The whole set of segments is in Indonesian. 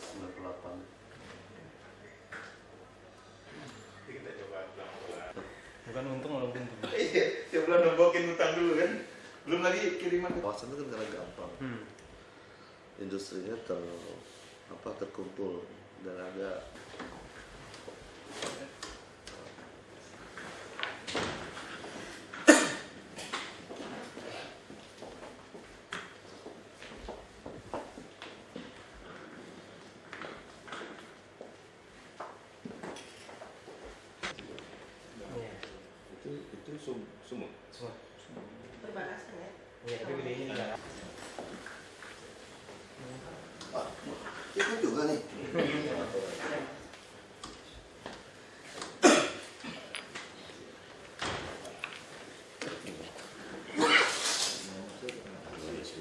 98. Kita coba pelan-pelan. Bukan untung malah buntung. Iya, sebelum nembokin utang dulu kan. Belum lagi kiriman. Kawasan itu kan karena gampang. Industrinya terkumpul dan ada itu sumur. Perbatasan ya? Iya, tapi gedenya juga. itu juga nih.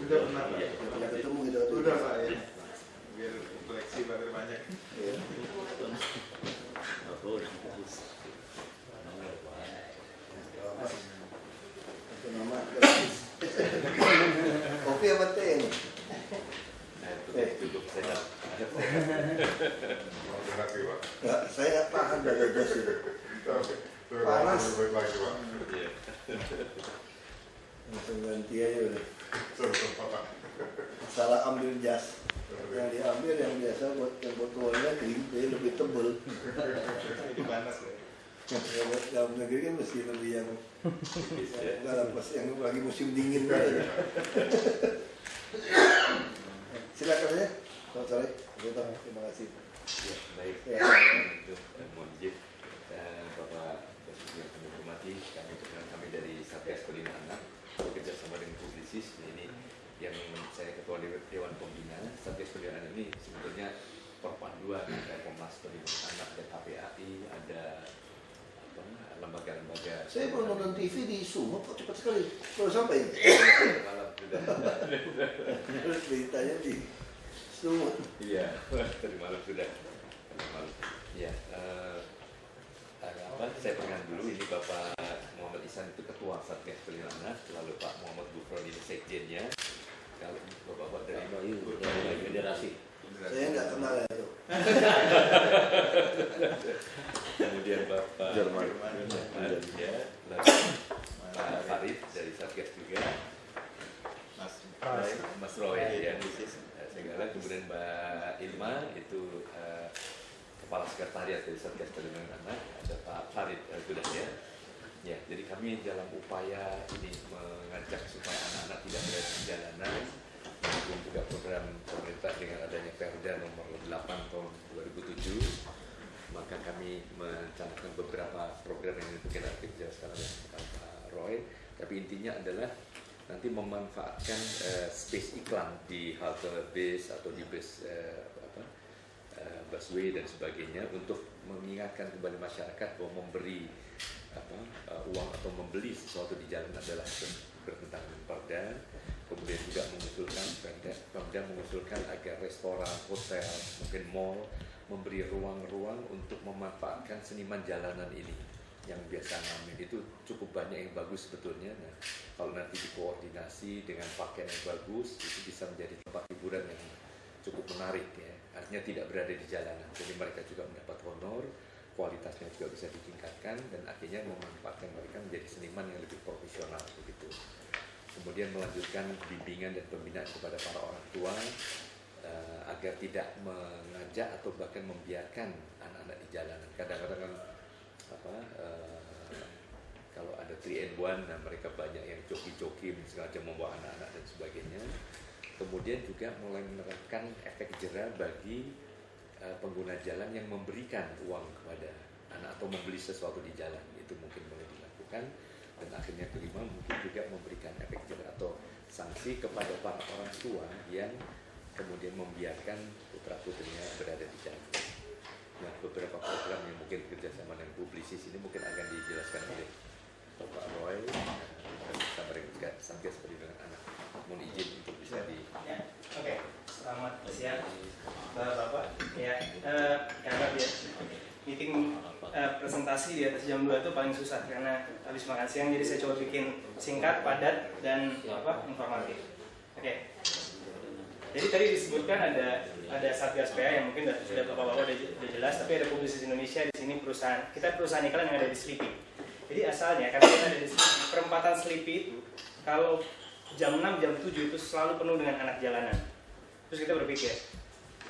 Udah pernah Pak? Pernah ketemu gitu. Udah Pak ya. Biar koleksi baru banyak. Iya. Itu nama gratis. Kopi apa teh ini? Cukup sehat. Nggak, saya nggak tahan dari gas itu. Panas. Langsung ganti aja udah. Salah ambil jas. Yang diambil yang biasa buat yang botolnya kering, dia lebih tebel. Ini panas ya. Ya buat dalam negeri kan mesti lebih yang nggak lah pas yang lagi musim dingin gitu. Silakan ya, Pak Saleh. Terima kasih. Ya, baik. Ya. Untuk Monjib dan Bapak Presiden yang kami hormati, kami dari Satgas Perlindungan Anak bekerja sama dengan Publisis. Ini yang saya ketua Dewan Pembina Satgas Perlindungan Anak ini sebetulnya perpaduan ada Komnas Perlindungan Anak, ada KPAI, ada lembaga-lembaga. Saya baru nonton TV di Sumut kok cepat sekali. Baru sampai. Malam sudah. Beritanya di Sumut. Iya, tadi malam sudah. Tadi malam. Ya, saya perkenalkan dulu ini Bapak Muhammad Ihsan itu Ketua Satgas Perlindungan Anak, lalu Pak Muhammad Gufron ini Sekjennya. Kalau Bapak dari Federasi. Saya nggak kenal ya itu. Kemudian Bapak Jerman. Ya, lalu Pak Farid dari Satgas juga. Mas Roy ya. Segala kemudian Mbak Ilma itu Kepala Sekretariat dari Satgas Perlindungan Anak, ada Pak Farid sudah ya. Ya, jadi kami dalam upaya ini mengajak supaya anak-anak tidak berada di jalanan, maupun juga program pemerintah dengan adanya Perda nomor 8 tahun 2007, maka kami mencanangkan beberapa program yang mungkin akan dijelaskan oleh Pak Roy, tapi intinya adalah nanti memanfaatkan space iklan di halte bis atau di bus busway dan sebagainya untuk mengingatkan kembali masyarakat bahwa memberi uang atau membeli sesuatu di jalan adalah bertentangan dengan Perda. Kemudian juga mengusulkan Perda mengusulkan agar restoran, hotel, mungkin mall memberi ruang-ruang untuk memanfaatkan seniman jalanan ini yang biasa ngamen. Itu cukup banyak yang bagus sebetulnya. Nah, kalau nanti dikoordinasi dengan pakaian yang bagus, itu bisa menjadi tempat hiburan yang cukup menarik ya. Artinya tidak berada di jalanan. Jadi mereka juga mendapat honor, kualitasnya juga bisa ditingkatkan, dan akhirnya memanfaatkan mereka menjadi seniman yang lebih profesional begitu. Kemudian melanjutkan bimbingan dan pembinaan kepada para orang tua agar tidak mengajak atau bahkan membiarkan anak-anak di jalanan. Kadang-kadang kalau ada 3-in-1, nah mereka banyak yang joki-joki sengaja membawa anak-anak dan sebagainya. Kemudian juga mulai menerapkan efek jera bagi pengguna jalan yang memberikan uang kepada anak atau membeli sesuatu di jalan, itu mungkin boleh dilakukan. Dan akhirnya kelima mungkin juga memberikan efek jera atau sanksi kepada para orang tua yang kemudian membiarkan putra-putrinya berada di jalan. Nah, beberapa program yang mungkin kerjasama dengan Publisis ini mungkin akan dijelaskan oleh Bapak Roy bersama dengan Satgas Perlindungan Anak. Mohon izin untuk bisa di. Ya, oke. Selamat siang, Bapak. Ya, karena dia meeting presentasi di atas jam 2 itu paling susah karena habis makan siang, jadi saya coba bikin singkat, padat, dan informatif. Oke. Jadi tadi disebutkan ada Satgas PA yang mungkin sudah bapak-bapak udah jelas, tapi ada Publicis Indonesia di sini perusahaan iklan yang ada di Slipi. Jadi asalnya karena kita ada di Slipi, perempatan Slipi itu kalau jam 6, jam 7 itu selalu penuh dengan anak jalanan. Terus kita berpikir,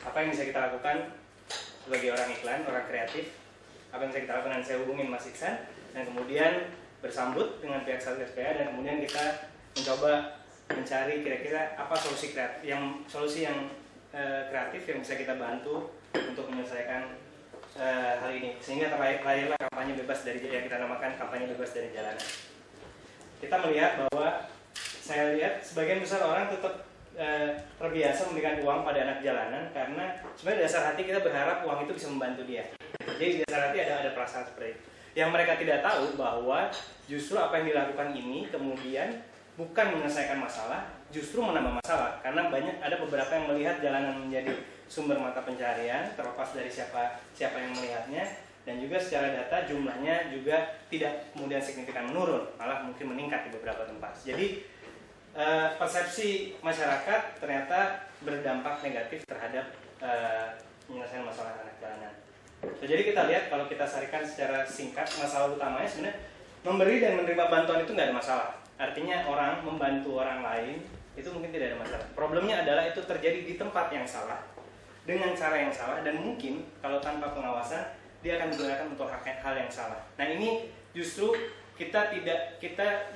apa yang bisa kita lakukan sebagai orang iklan, orang kreatif? Apa yang bisa kita lakukan? Dan saya hubungin Mas Iksan dan kemudian bersambut dengan pihak Satgas PA dan kemudian kita mencoba mencari kira-kira apa solusi yang kreatif yang bisa kita bantu untuk menyelesaikan hal ini, sehingga terlahirlah kampanye bebas dari yang kita namakan kampanye bebas dari jalanan. Kita melihat bahwa saya lihat sebagian besar orang tetap terbiasa memberikan uang pada anak jalanan karena sebenarnya dasar hati kita berharap uang itu bisa membantu dia. Jadi dasar hati ada perasaan seperti itu. Yang mereka tidak tahu bahwa justru apa yang dilakukan ini kemudian bukan menyelesaikan masalah, justru menambah masalah. Karena ada beberapa yang melihat jalanan menjadi sumber mata pencaharian, terlepas dari siapa yang melihatnya, dan juga secara data jumlahnya juga tidak kemudian signifikan menurun, malah mungkin meningkat di beberapa tempat. Jadi persepsi masyarakat ternyata berdampak negatif terhadap penyelesaian masalah anak jalanan. Jadi kita lihat kalau kita sarikan secara singkat, masalah utamanya sebenarnya memberi dan menerima bantuan itu nggak ada masalah. Artinya orang membantu orang lain itu mungkin tidak ada masalah. Problemnya adalah itu terjadi di tempat yang salah, dengan cara yang salah, dan mungkin kalau tanpa pengawasan dia akan digunakan untuk hal yang salah. Nah ini justru kita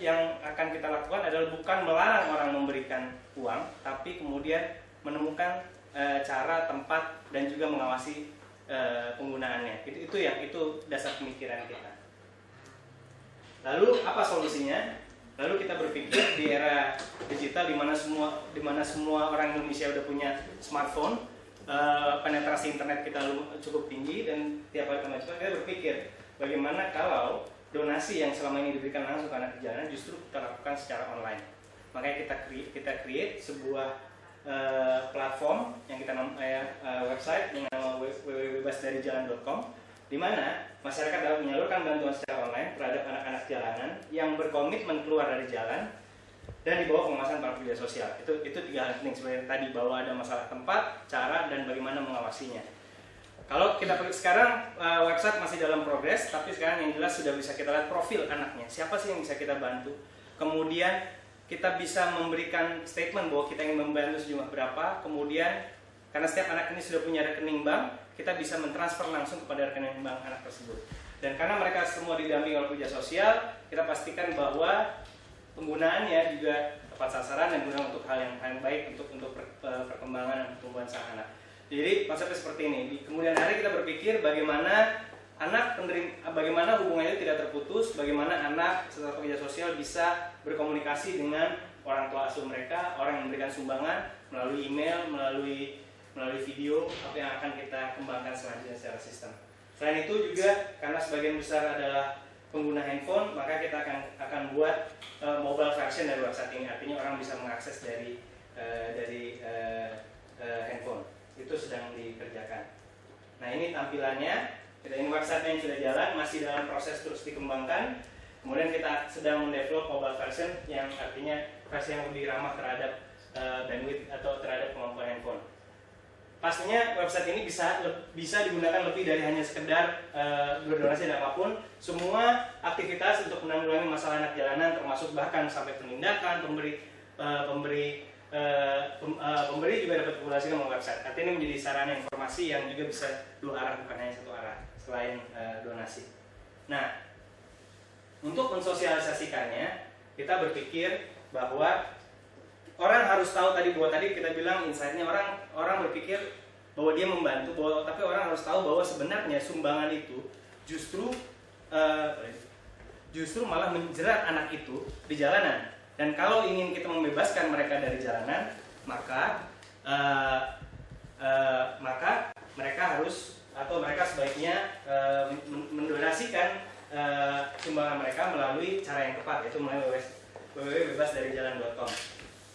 yang akan kita lakukan adalah bukan melarang orang memberikan uang, tapi kemudian menemukan cara, tempat, dan juga mengawasi penggunaannya. Itu dasar pemikiran kita. Lalu apa solusinya? Lalu kita berpikir di era digital di mana semua orang Indonesia udah punya smartphone, penetrasi internet kita cukup tinggi dan tiap hari kemajuan, kita berpikir bagaimana kalau donasi yang selama ini diberikan langsung ke anak jalanan justru kita lakukan secara online. Makanya kita create sebuah platform yang kita website yang nama www.bebasdarijalan.com, di mana masyarakat dapat menyalurkan bantuan secara online terhadap anak-anak jalanan yang berkomitmen keluar dari jalan dan di bawah pengawasan para pegiat sosial. Itu 3 hal penting sebenarnya tadi, bahwa ada masalah tempat, cara, dan bagaimana mengawasinya. Kalau kita sekarang website masih dalam progres, tapi sekarang yang jelas sudah bisa kita lihat profil anaknya. Siapa sih yang bisa kita bantu? Kemudian kita bisa memberikan statement bahwa kita ingin membantu sejumlah berapa. Kemudian karena setiap anak ini sudah punya rekening bank, kita bisa mentransfer langsung kepada rekening bank anak tersebut. Dan karena mereka semua didampingi oleh pegiat sosial, kita pastikan bahwa penggunaannya juga tepat sasaran dan guna untuk hal yang baik untuk perkembangan dan pertumbuhan sang anak. Jadi konsepnya seperti ini. Di kemudian hari kita berpikir bagaimana bagaimana hubungannya tidak terputus, bagaimana anak setelah pekerja sosial bisa berkomunikasi dengan orang tua asuh mereka, orang yang memberikan sumbangan melalui email, melalui video, apa yang akan kita kembangkan selanjutnya secara sistem. Selain itu juga karena sebagian besar adalah pengguna handphone, maka kita akan buat mobile version dari website ini. Artinya orang bisa mengakses dari handphone. Itu sedang dikerjakan. Nah ini tampilannya. Ini website yang sudah jalan, masih dalam proses terus dikembangkan. Kemudian kita sedang mendevelop mobile version yang artinya versi yang lebih ramah terhadap bandwidth atau terhadap kemampuan handphone. Pastinya website ini bisa digunakan lebih dari hanya sekedar berdonasi dan apapun. Semua aktivitas untuk menanggulangi masalah anak jalanan, termasuk bahkan sampai penindakan, pemberi juga dapat dipublikasikan melalui website. Artinya ini menjadi sarana informasi yang juga bisa 2 arah, bukan hanya 1 arah selain donasi. Nah, untuk mensosialisasikannya, kita berpikir bahwa orang harus tahu bahwa tadi kita bilang insight-nya orang berpikir bahwa dia membantu, tapi orang harus tahu bahwa sebenarnya sumbangan itu justru malah menjerat anak itu di jalanan. Dan kalau ingin kita membebaskan mereka dari jalanan, maka mereka harus atau mereka sebaiknya mendonasikan sumbangan mereka melalui cara yang tepat, yaitu melalui www.bebasdarijalan.com.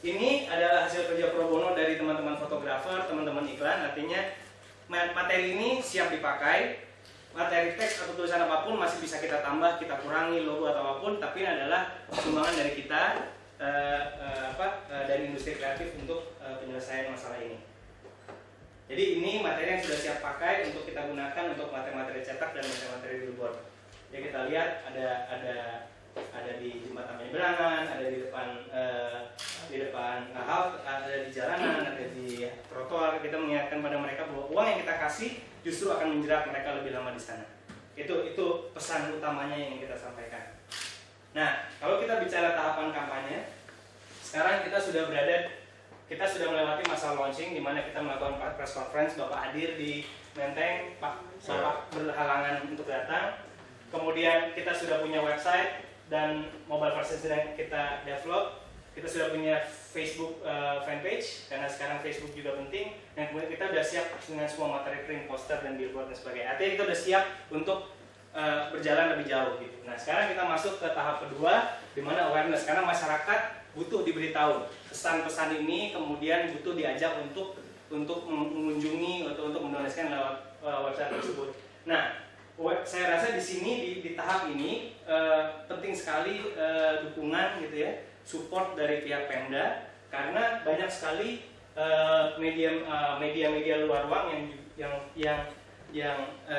Ini adalah hasil kerja pro bono dari teman-teman fotografer, teman-teman iklan. Artinya materi ini siap dipakai. Materi teks atau tulisan apapun masih bisa kita tambah, kita kurangi, logo atau apapun. Tapi ini adalah sumbangan dari kita dari industri kreatif untuk penyelesaian masalah ini. Jadi ini materi yang sudah siap pakai untuk kita gunakan untuk materi-materi cetak dan materi-materi billboard. Jadi kita lihat ada di jembatan penyeberangan, ada di depan halte, ada di jalanan, ada di trotoar. Kita mengingatkan pada mereka bahwa uang yang kita kasih justru akan menjerat mereka lebih lama di sana. Itu pesan utamanya yang kita sampaikan. Nah, kalau kita bicara tahapan kampanye, sekarang kita sudah melewati masa launching di mana kita melakukan press conference, Bapak hadir di Menteng, Bapak berhalangan untuk datang. Kemudian kita sudah punya website dan mobile version sedang kita develop. Kita sudah punya Facebook fanpage karena sekarang Facebook juga penting. Dan kemudian kita sudah siap dengan semua materi print, poster dan billboard dan sebagainya. Artinya kita sudah siap untuk berjalan lebih jauh gitu. Nah, sekarang kita masuk ke tahap kedua di mana awareness, karena masyarakat butuh diberitahu pesan-pesan ini, kemudian butuh diajak untuk mengunjungi atau untuk mendonasikan lewat website tersebut. Nah, saya rasa di sini di tahap ini penting sekali dukungan gitu ya, support dari pihak Pemda, karena banyak sekali media-media luar ruang yang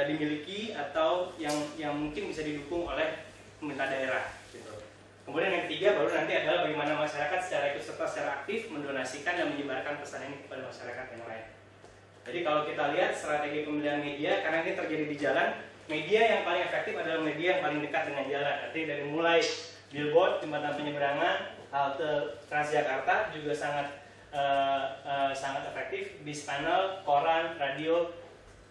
dimiliki atau yang mungkin bisa didukung oleh pemerintah daerah. Gitu. Kemudian yang ketiga baru nanti adalah bagaimana masyarakat secara ikut serta secara aktif mendonasikan dan menyebarkan pesan ini kepada masyarakat yang lain. Jadi kalau kita lihat strategi pemilihan media, karena ini terjadi di jalan, media yang paling efektif adalah media yang paling dekat dengan jalan. Artinya dari mulai billboard, jembatan penyeberangan, halte Transjakarta juga sangat efektif, bis panel, koran, radio.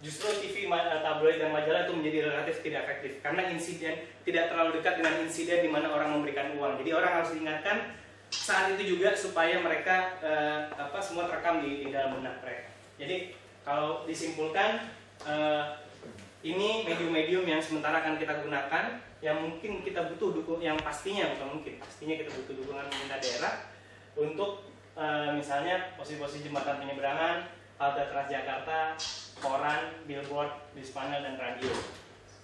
Justru TV, tabloid dan majalah itu menjadi relatif tidak efektif karena insiden tidak terlalu dekat dengan insiden di mana orang memberikan uang. Jadi orang harus diingatkan saat itu juga supaya mereka semua terekam di dalam benak mereka. Jadi kalau disimpulkan ini medium-medium yang sementara akan kita gunakan, yang mungkin kita butuh pastinya kita butuh dukungan pemerintah daerah untuk misalnya posisi-posisi jembatan penyeberangan, halte Transjakarta, koran, billboard, bis panel dan radio.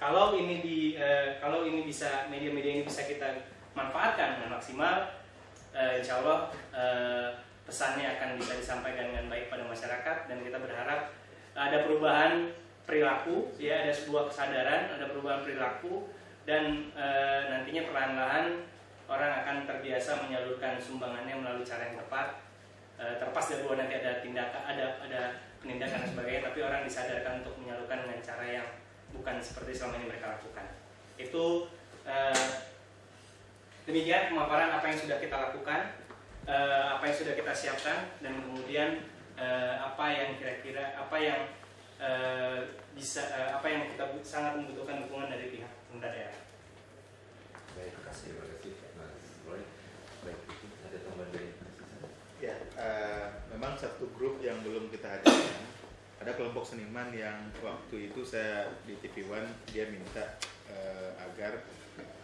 Kalau ini bisa media-media ini bisa kita manfaatkan dengan maksimal, insya Allah pesannya akan bisa disampaikan dengan baik pada masyarakat dan kita berharap ada perubahan perilaku, ya ada sebuah kesadaran, ada perubahan perilaku dan nantinya perlahan-lahan orang akan terbiasa menyalurkan sumbangannya melalui cara yang tepat. Terlepas dari bahwa nanti ada tindakan, ada penindakan dan sebagainya, tapi orang disadarkan untuk menyalurkan dengan cara yang bukan seperti selama ini mereka lakukan. Itu demikian pemaparan apa yang sudah kita lakukan, apa yang sudah kita siapkan, dan kemudian apa yang kita sangat membutuhkan dukungan dari pihak pemerintah daerah. Baik, terima kasih Mas Roy. Baik, ada tambahan dari Ya, memang satu grup yang belum kita hadirkan. Ada kelompok seniman yang waktu itu saya di TV One, dia minta agar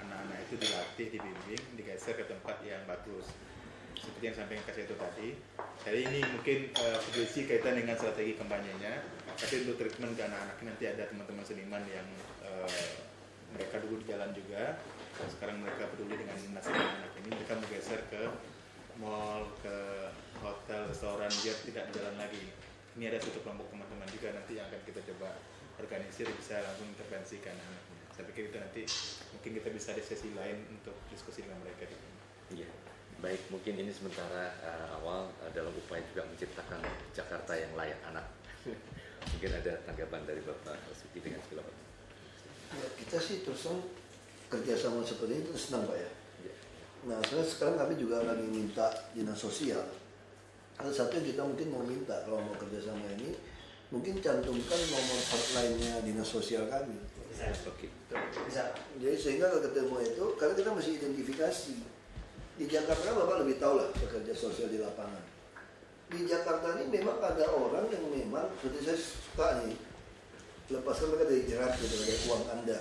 anak-anak itu dilatih, dibimbing, digeser ke tempat yang bagus. Seperti yang sampaikan saya itu tadi. Jadi ini mungkin publikasi kaitan dengan strategi kampanyenya. Tapi untuk treatment ke anak-anak nanti ada teman-teman seniman yang mereka dulu di jalan juga. Sekarang mereka peduli dengan nasib anak ini. Mereka menggeser ke mall, ke hotel, restoran, biar tidak jalan lagi. Ini ada satu kelompok teman-teman juga nanti yang akan kita coba organisir, bisa langsung intervensikan anaknya. Saya pikir itu nanti mungkin kita bisa ada sesi lain untuk diskusi dengan mereka. Iya, baik, mungkin ini sementara awal dalam upaya juga menciptakan Jakarta yang layak anak. Mungkin ada tanggapan dari Bapak Suki dengan segala macam. Ya, kita sih terus kerjasama seperti itu senang Pak ya. Nah sekarang kami juga lagi minta dinas sosial. Ada satu yang kita mungkin mau minta kalau mau kerjasama ini, mungkin cantumkan nomor hotline-nya dinas sosial kami. Bisa. Jadi sehingga kalau ketemu itu, karena kita mesti identifikasi. Di Jakarta Bapak lebih tahu lah pekerja sosial di lapangan. Di Jakarta ini memang ada orang yang memang, seperti saya suka nih, lepaskan mereka dari jerat gitu, dari uang Anda.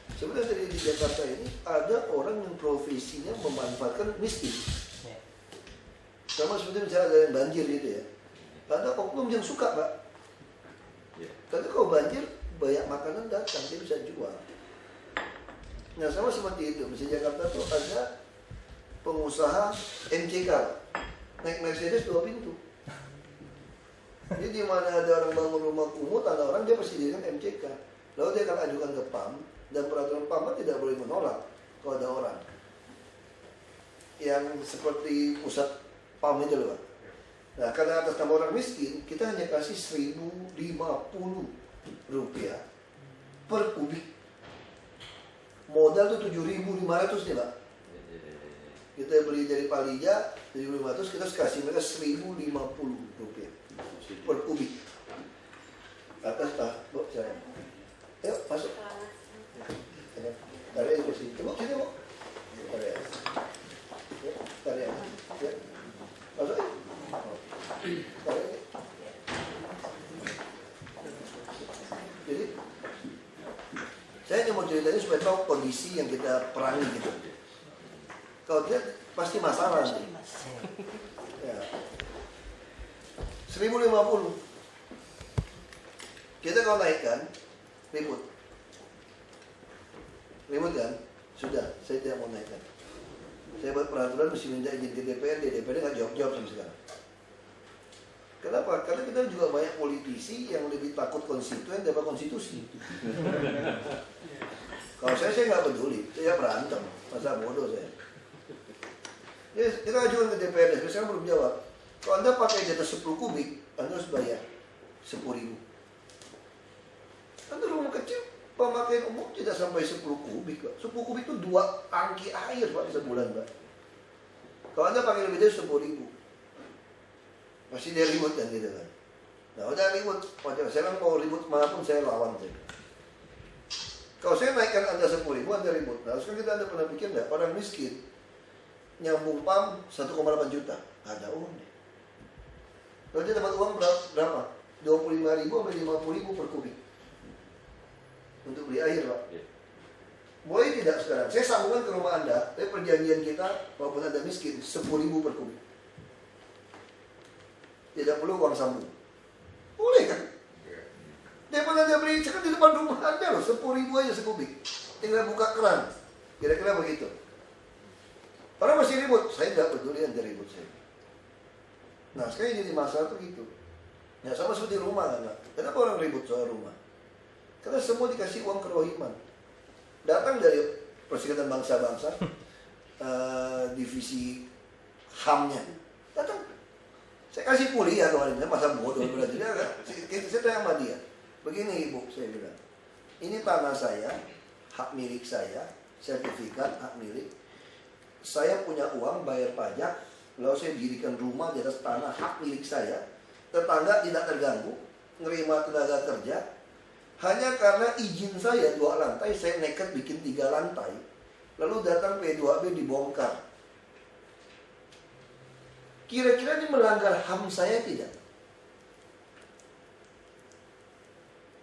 Sebenarnya di Jakarta ini ada orang yang profesinya memanfaatkan miskin. Sama seperti misalnya ada yang banjir gitu ya. Ada oknum yang suka Pak. Tapi kalau banjir banyak makanan datang, dia bisa jual. Nah sama seperti itu, misalnya Jakarta tuh ada pengusaha MCK, naik Mercedes 2 pintu. Jadi di mana ada orang bangun rumah kumuh, tanah orang, dia pasti dirikan MCK. Lalu dia akan ajukan ke PAM, dan peraturan PAM tidak boleh menolak kalau ada orang yang seperti pusat PAM itu loh. Nah, karena atas nama orang miskin, kita hanya kasih 1.050 rupiah per kubik. Modal tuh 7.500 nih Pak. Kita beli dari Palija 7.500, kita kasih mereka 1.050 rupiah per kubik. Atas Pak, Bu, saya. Ayo masuk. Tarik kursi. Ibu sini Bu. Tarik. Tarik. Masuk. Tarik. Jadi saya hanya mau ceritanya supaya tahu kondisi yang kita perangi gitu. Kalau dia pasti masalah nih. Ya. 1.050. Kita kalau naikkan ribut kan? Sudah, saya tidak mau naikkan. Saya buat peraturan mesti minta izin ke DPRD. DPRD nggak jawab sampai sekarang. Kenapa? Karena kita juga banyak politisi yang lebih takut konstituen daripada konstitusi. Kalau saya nggak peduli, saya berantem, masa bodoh saya. Ya, kita ajukan ke DPRD, sekarang belum jawab. Kalau Anda pakai jatah 10 kubik, Anda harus bayar 10.000. Anda rumah kecil, pemakaian umum tidak sampai 10 kubik, Pak. 10 kubik itu 2 tangki air, Pak, sebulan, Pak. Kalau Anda pakai lebih dari 10.000, pasti dia ribut kan gitu kan. Nah, udah ribut, saya kan mau ribut manapun saya lawan saya. Kalau saya naikkan Anda 10.000, Anda ribut. Nah, sekarang kita Anda pernah pikir nggak, orang miskin nyambung PAM 1,8 juta, ada uangnya. Kalau dia dapat uang berapa? 25.000 sampai 50.000 per kubik untuk beli air, Pak. Boleh tidak sekarang? Saya sambungkan ke rumah Anda, tapi perjanjian kita, walaupun Anda miskin, 10.000 per kubik. Tidak perlu uang sambung. Boleh kan? Daripada Anda beli cekat di depan rumah Anda loh, 10.000 aja sekubik. Tinggal buka keran. Kira-kira begitu. Orang masih ribut, saya tidak peduli Anda ribut saya. Nah, sekarang jadi masalah tuh gitu. Ya sama seperti rumah kan. Kenapa orang ribut soal rumah? Karena semua dikasih uang kerohiman. Datang dari Perserikatan Bangsa-Bangsa, divisi HAM-nya. Datang. Saya kasih kuliah kemarin, masa bodoh berarti dia kan. Saya tanya sama dia. Begini Ibu, saya bilang. Ini tanah saya, hak milik saya, sertifikat hak milik. Saya punya uang bayar pajak, lalu saya dirikan rumah di atas tanah hak milik saya. Tetangga tidak terganggu, nerima tenaga kerja. Hanya karena izin saya 2 lantai, saya nekat bikin 3 lantai. Lalu datang P2B dibongkar. Kira-kira ini melanggar HAM saya tidak?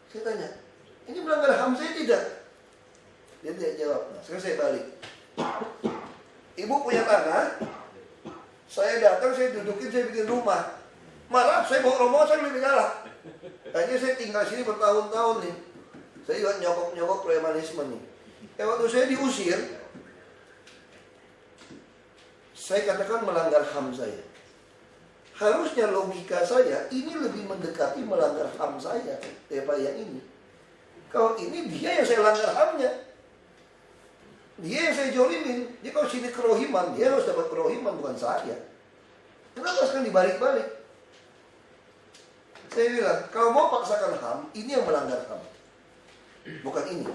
Saya tanya, ini melanggar HAM saya tidak? Dia tidak jawab. Nah, sekarang saya balik. Ibu punya tanah, saya datang, saya dudukin, saya bikin rumah. Malah saya bawa rombongan, saya lebih galak. Akhirnya saya tinggal sini bertahun-tahun nih. Saya juga nyokok-nyokok premanisme nih. Waktu saya diusir, saya katakan melanggar HAM saya. Harusnya logika saya, ini lebih mendekati melanggar HAM saya daripada yang ini. Kalau ini dia yang saya langgar HAM-nya. Dia yang saya jolimin. Dia kalau sini kerohiman, dia harus dapat kerohiman, bukan saya. Kenapa sekarang dibalik-balik? Saya bilang, kalau mau paksakan HAM, ini yang melanggar HAM. Bukan ini.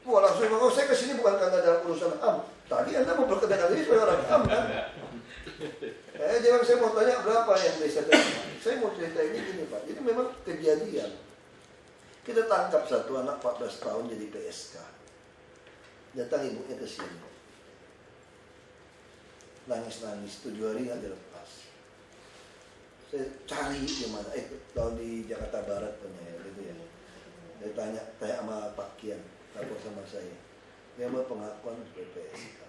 Wah, langsung ngomong, saya kesini bukan karena ada urusan HAM. Tadi Anda mau berkenalan diri sebagai orang HAM kan? Jangan saya mau tanya berapa yang desa terima. Saya mau cerita ini gini Pak. Jadi memang kejadian. Kita tangkap satu anak 14 tahun jadi PSK. Datang ibunya ke sini. Nangis-nangis, 7 hari nggak dilepas. Saya cari di mana? Tahun di Jakarta Barat punya ya, gitu ya. Saya tanya sama Pak Kian, lapor sama saya. Dia mau pengakuan sebagai PSK.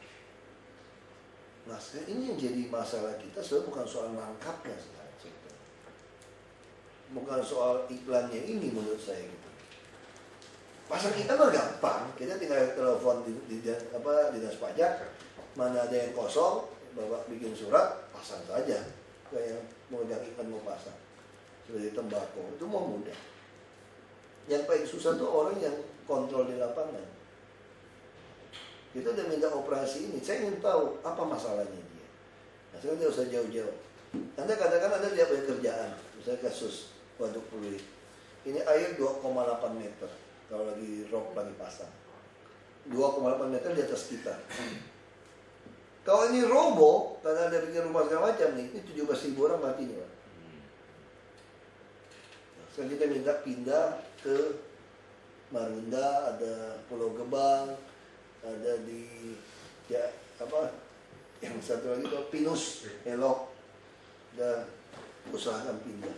Nah, ini yang jadi masalah kita sebenarnya bukan soal nangkapnya sebenarnya. Bukan soal iklannya ini menurut saya gitu. Pasang iklan mah gampang, kita tinggal telepon di dinas pajak, Mana ada yang kosong, Bapak bikin surat, pasang saja. Kayak mau yang ikan mau pasang. Seperti tembakau, itu mau mudah. Yang paling susah tuh orang yang kontrol di lapangan. Kita udah minta operasi ini, saya ingin tahu apa masalahnya dia. Nah, sekarang tidak usah jauh-jauh. Anda katakan Anda tidak punya kerjaan, misalnya kasus Waduk Pluit. Ini air 2,8 meter kalau lagi rok lagi pasang. 2,8 meter di atas kita. Kalau ini robo, karena ada bikin rumah segala macam nih, ini 17.000 orang mati nih, Pak. Sekarang kita minta pindah ke Marunda, ada Pulau Gebang, ada di ya apa yang satu lagi itu Pinus, Elok, dan usahakan pindah.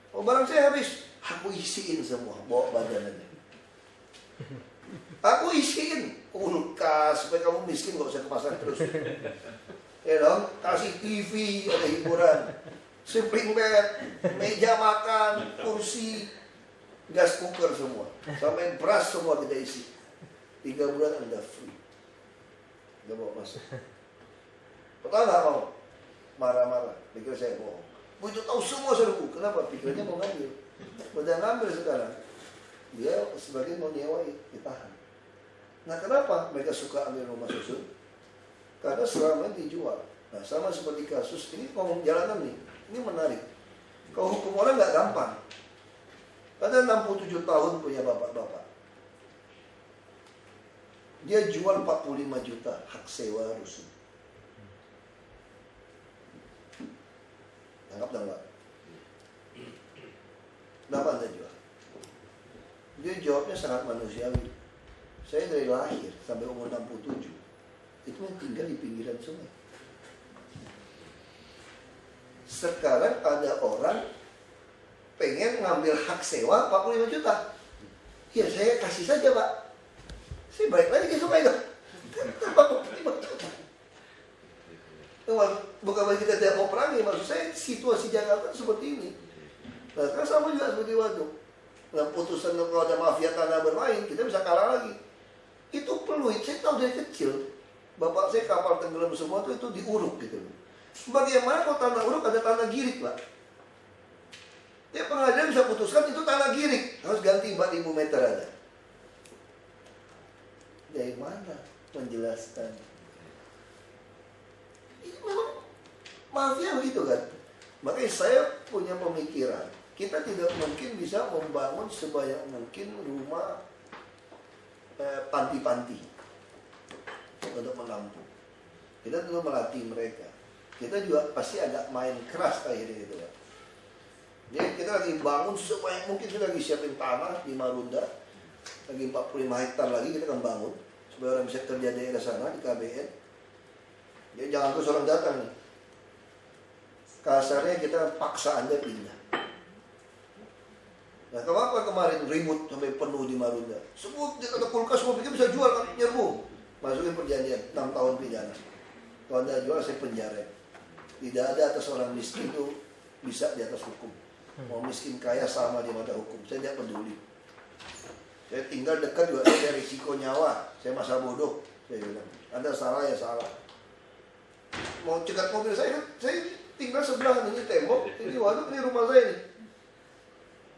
Oh barang saya habis, aku isiin semua, bawa badannya. Aku isiin kulkas supaya kamu miskin gak usah ke pasar terus. Ya dong, kasih TV, ada hiburan, sleeping bed, meja makan, kursi, gas cooker semua, sampai beras semua kita isi. 3 bulan Anda free, nggak bawa masuk. Pertama nggak mau, marah-marah, pikir saya bohong. Begitu tahu semua serbu, kenapa? Pikirnya mau ngambil. Udah ngambil sekarang, dia sebagian mau nyewa, ditahan. Nah kenapa mereka suka ambil rumah susun? Karena selama ini dijual. Nah sama seperti kasus ini ngomong jalanan nih, ini menarik. Kalau hukum orang nggak gampang. Ada 67 tahun punya bapak-bapak. Dia jual 45 juta hak sewa rusun. Anggap enggak? Kenapa Anda jual? Dia jawabnya sangat manusiawi. Saya dari lahir sampai umur 67 itu tinggal di pinggiran sungai. Sekarang ada orang pengen ngambil hak sewa 45 juta. Ya saya kasih saja Pak. Saya balik lagi ke sungai dong. 45 juta. Bukan bagi kita tidak mau perangi, maksud saya situasi Jakarta seperti ini. Nah sekarang sama juga seperti waduk. Nah putusan kalau ada mafia tanah bermain, kita bisa kalah lagi. Itu Pluit, saya tahu dari kecil. Bapak saya kapal tenggelam semua itu diuruk gitu. Bagaimana kalau tanah uruk ada tanah girik Pak? Ya pengadilan bisa putuskan itu tanah girik, harus ganti 4.000 meter ada. Dari mana menjelaskan? Ini memang mafia begitu kan? Makanya saya punya pemikiran, kita tidak mungkin bisa membangun sebanyak mungkin rumah panti-panti untuk menampung. Kita tentu melatih mereka. Kita juga pasti agak main keras akhirnya gitu kan. Jadi kita lagi bangun sebanyak mungkin, kita lagi siapin tanah di Marunda, lagi 45 hektar lagi kita akan bangun supaya orang bisa kerja daerah sana di KBN. Ya jangan terus orang datang nih. Kasarnya kita paksa Anda pindah. Nah kenapa kemarin ribut sampai penuh di Marunda? Semua di kata kulkas semua pikir bisa jual kan, nyerbu. Masukin perjanjian 6 tahun pidana. Kalau Anda jual saya penjara. Tidak ada atas orang miskin itu bisa di atas hukum. Mau miskin kaya sama di mata hukum. Saya tidak peduli. Saya tinggal dekat juga, saya risiko nyawa. Saya masa bodoh. Saya bilang, Anda salah ya salah. Mau cegat mobil saya tinggal sebelah ini tembok, ini waduk, ini rumah saya nih.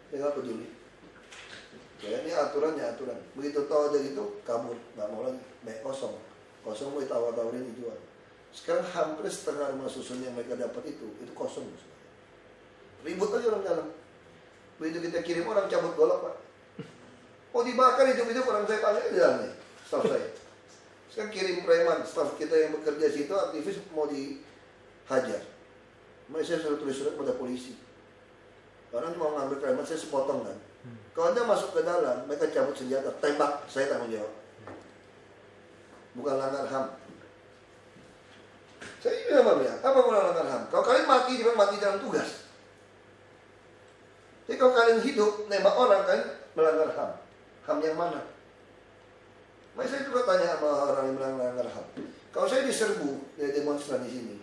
Saya nggak peduli. Ya ini aturannya aturan. Begitu tahu ada gitu, kabur, nggak mau lagi. Baik kosong mau ditawar-tawarin dijual. Sekarang hampir setengah rumah susun yang mereka dapat itu kosong. Ribut aja orang dalam. Begitu kita kirim orang cabut golok Pak. Mau dibakar hidup-hidup orang saya tanya di dalam nih, staf saya. Sekarang kirim preman, staf kita yang bekerja situ aktivis mau dihajar. Makanya saya suruh tulis surat pada polisi. Karena cuma mengambil preman saya sepotong kan. Kalau Anda masuk ke dalam, mereka cabut senjata, tembak, saya tanggung jawab. Bukan langgar HAM. Saya bilang apa bukan langgar HAM? Kalau kalian mati, jangan mati dalam tugas. Jadi kalau kalian hidup, nembak orang kan melanggar HAM. HAM yang mana? Makanya saya juga tanya sama orang yang melanggar HAM. Kalau saya diserbu dari demonstran di sini,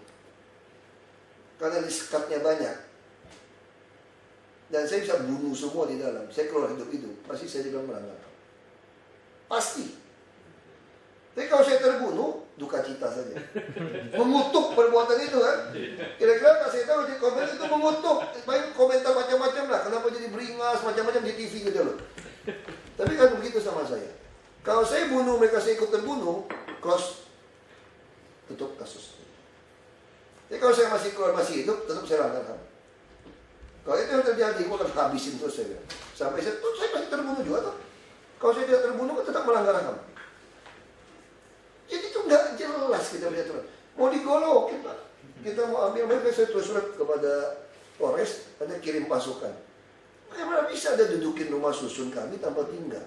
karena disekatnya banyak, dan saya bisa bunuh semua di dalam, saya keluar hidup-hidup, pasti saya juga melanggar HAM. Pasti. Tapi kalau saya terbunuh, duka cita saja. Mengutuk perbuatan itu kan. Kira-kira kasih tahu di komen itu mengutuk. Main komentar macam-macam lah. Kenapa jadi beringas macam-macam di TV gitu loh. Tapi kan begitu sama saya. Kalau saya bunuh, mereka saya ikut terbunuh, close, tutup kasus. Jadi kalau saya masih keluar, masih hidup, tetap saya langgar HAM. Kalau itu yang terjadi, gue akan habisin terus saya. Sampai saya masih terbunuh juga tuh. Kalau saya tidak terbunuh, kan tetap melanggar HAM. Jadi itu nggak jelas kita lihat terus. Mau digolok kita mau ambil, mereka saya tulis surat kepada Polres, ada kirim pasukan. Bagaimana bisa ada dudukin rumah susun kami tanpa tinggal?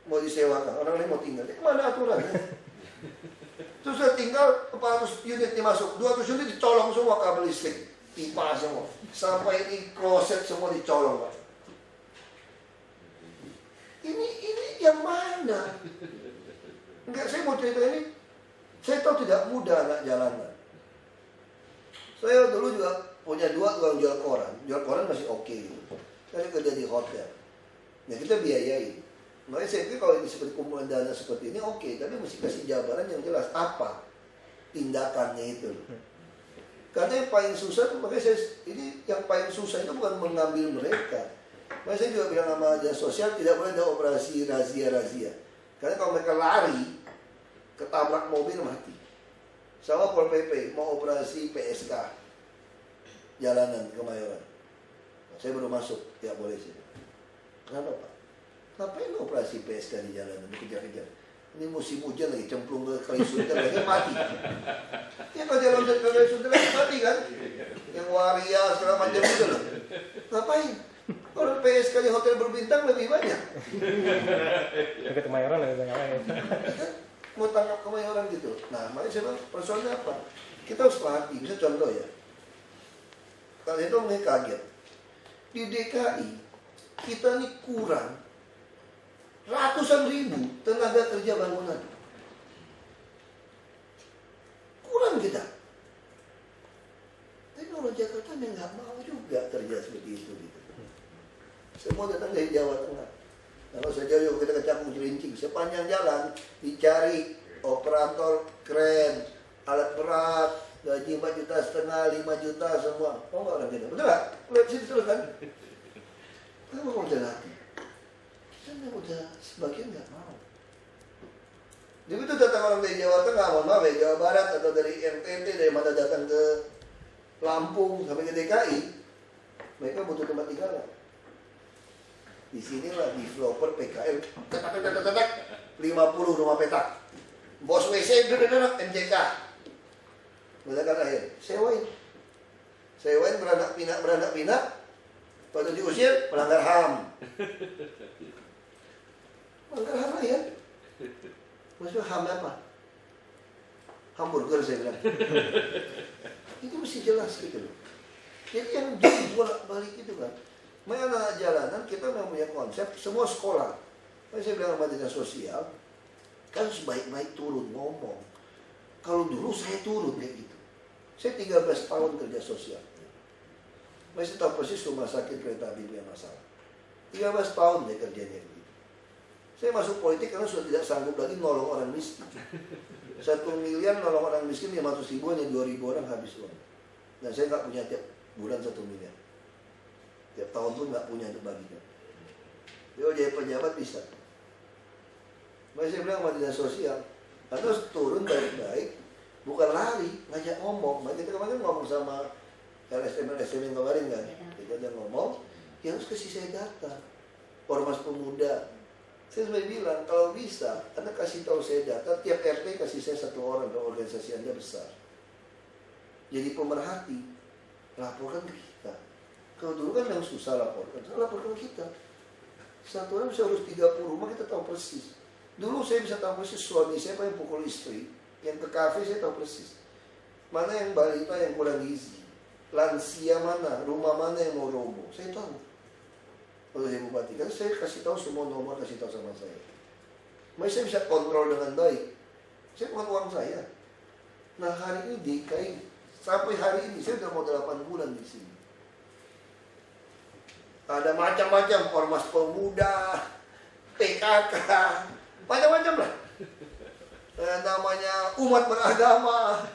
Mau disewakan, orang lain mau tinggal. Mana aturannya? Terus saya tinggal 400 unit dimasuk, 200 unit dicolong semua kabel listrik, pipa semua, sampai di kloset semua dicolong, Pak. Ini yang mana? Enggak, saya mau cerita ini. Saya tahu tidak mudah anak jalanan. Saya dulu juga punya 2 tukang jual koran. Jual koran masih oke. Saya kerja di hotel. Ya kita biayain. Makanya saya pikir kalau ini seperti kumpulan dana seperti ini oke, tapi mesti kasih jabaran yang jelas apa tindakannya itu. Karena yang paling susah, makanya ini yang paling susah itu bukan mengambil mereka. Makanya saya juga bilang sama dinas sosial tidak boleh ada operasi razia. Karena kalau mereka lari, ketabrak mobil mati. Sama Pol PP mau operasi PSK jalanan Kemayoran. Saya baru masuk, tidak boleh sih. Kenapa Pak? Ngapain operasi PSK di jalanan, dikejar-kejar? Ini musim hujan lagi, cemplung ke kali sunter lagi, mati. Ya kalau jalan ke kali sunter lagi mati kan? Yang waria segala macam itu loh. Ngapain? Kalau PSK di hotel berbintang lebih banyak. Dekat Kemayoran lebih banyak lagi. Mau tangkap Kemayoran gitu. Nah, makanya saya bilang persoalannya apa? Kita harus perhati. Bisa contoh ya. Kalian itu mungkin kaget. Di DKI kita ini kurang ratusan ribu tenaga kerja bangunan. Kurang kita. Tapi orang Jakarta yang nggak mau juga kerja seperti itu gitu. Semua datang dari Jawa Tengah. Kalau saya cari kita ke Cakung Cilincing, sepanjang jalan dicari operator keren, alat berat, gaji 4,5 juta, 5 juta semua. Oh nggak orang kita, betul nggak? Lihat sini terus kan? Kita mau latih. Kita udah sebagian nggak mau. Jadi itu datang orang dari Jawa Tengah, mohon maaf ya, Jawa Barat atau dari NTT, dari mana datang ke Lampung sampai ke DKI, mereka butuh tempat tinggal. Di sinilah developer PKL, 50 rumah petak, bos WC, MJK, melekat akhir, sewain beranak pinak, pada diusir melanggar HAM. Melanggar HAM ya? Maksudnya HAM apa? Hamburger saya bilang. Itu mesti jelas gitu loh. Jadi yang bolak-balik itu kan. Makanya anak jalanan kita memang punya konsep semua sekolah. Saya bilang sama dinas sosial, kan sebaik-baik turun ngomong. Kalau dulu saya turun kayak gitu. Saya 13 tahun kerja sosial. Masih tahu persis rumah sakit kereta api punya masalah. 13 tahun dia kerjanya gitu. Saya masuk politik karena sudah tidak sanggup lagi nolong orang miskin. 1 miliar nolong orang miskin 500 ribu, hanya 2.000 orang habis uang. Dan saya nggak punya tiap bulan 1 miliar. Tiap tahun pun nggak punya untuk bagikan. Dia jadi pejabat bisa. Makanya saya bilang sama dinas sosial, harus turun baik-baik, bukan lari, ngajak ngomong. Makanya kita kemarin ngomong sama LSM yang kemarin kan, kita ada ngomong, ya harus kasih saya data. Ormas pemuda, saya sudah bilang kalau bisa, Anda kasih tahu saya data, tiap RT kasih saya 1 orang, kalau organisasi Anda besar. Jadi pemerhati, laporkan ke kita. Kalau dulu kan yang susah laporkan kita. 1 orang bisa urus 30 rumah, kita tahu persis. Dulu saya bisa tahu persis suami saya yang pukul istri, yang ke kafe saya tahu persis. Mana yang balita yang kurang gizi, lansia mana, rumah mana yang mau roboh, saya tahu. Kalau saya bupati, kan saya kasih tahu semua nomor, kasih tahu sama saya. Makanya saya bisa kontrol dengan baik. Saya bukan uang saya. Nah hari ini DKI, sampai hari ini saya sudah mau 8 bulan di sini. Ada macam-macam ormas pemuda, PKK, macam-macam lah. namanya umat beragama,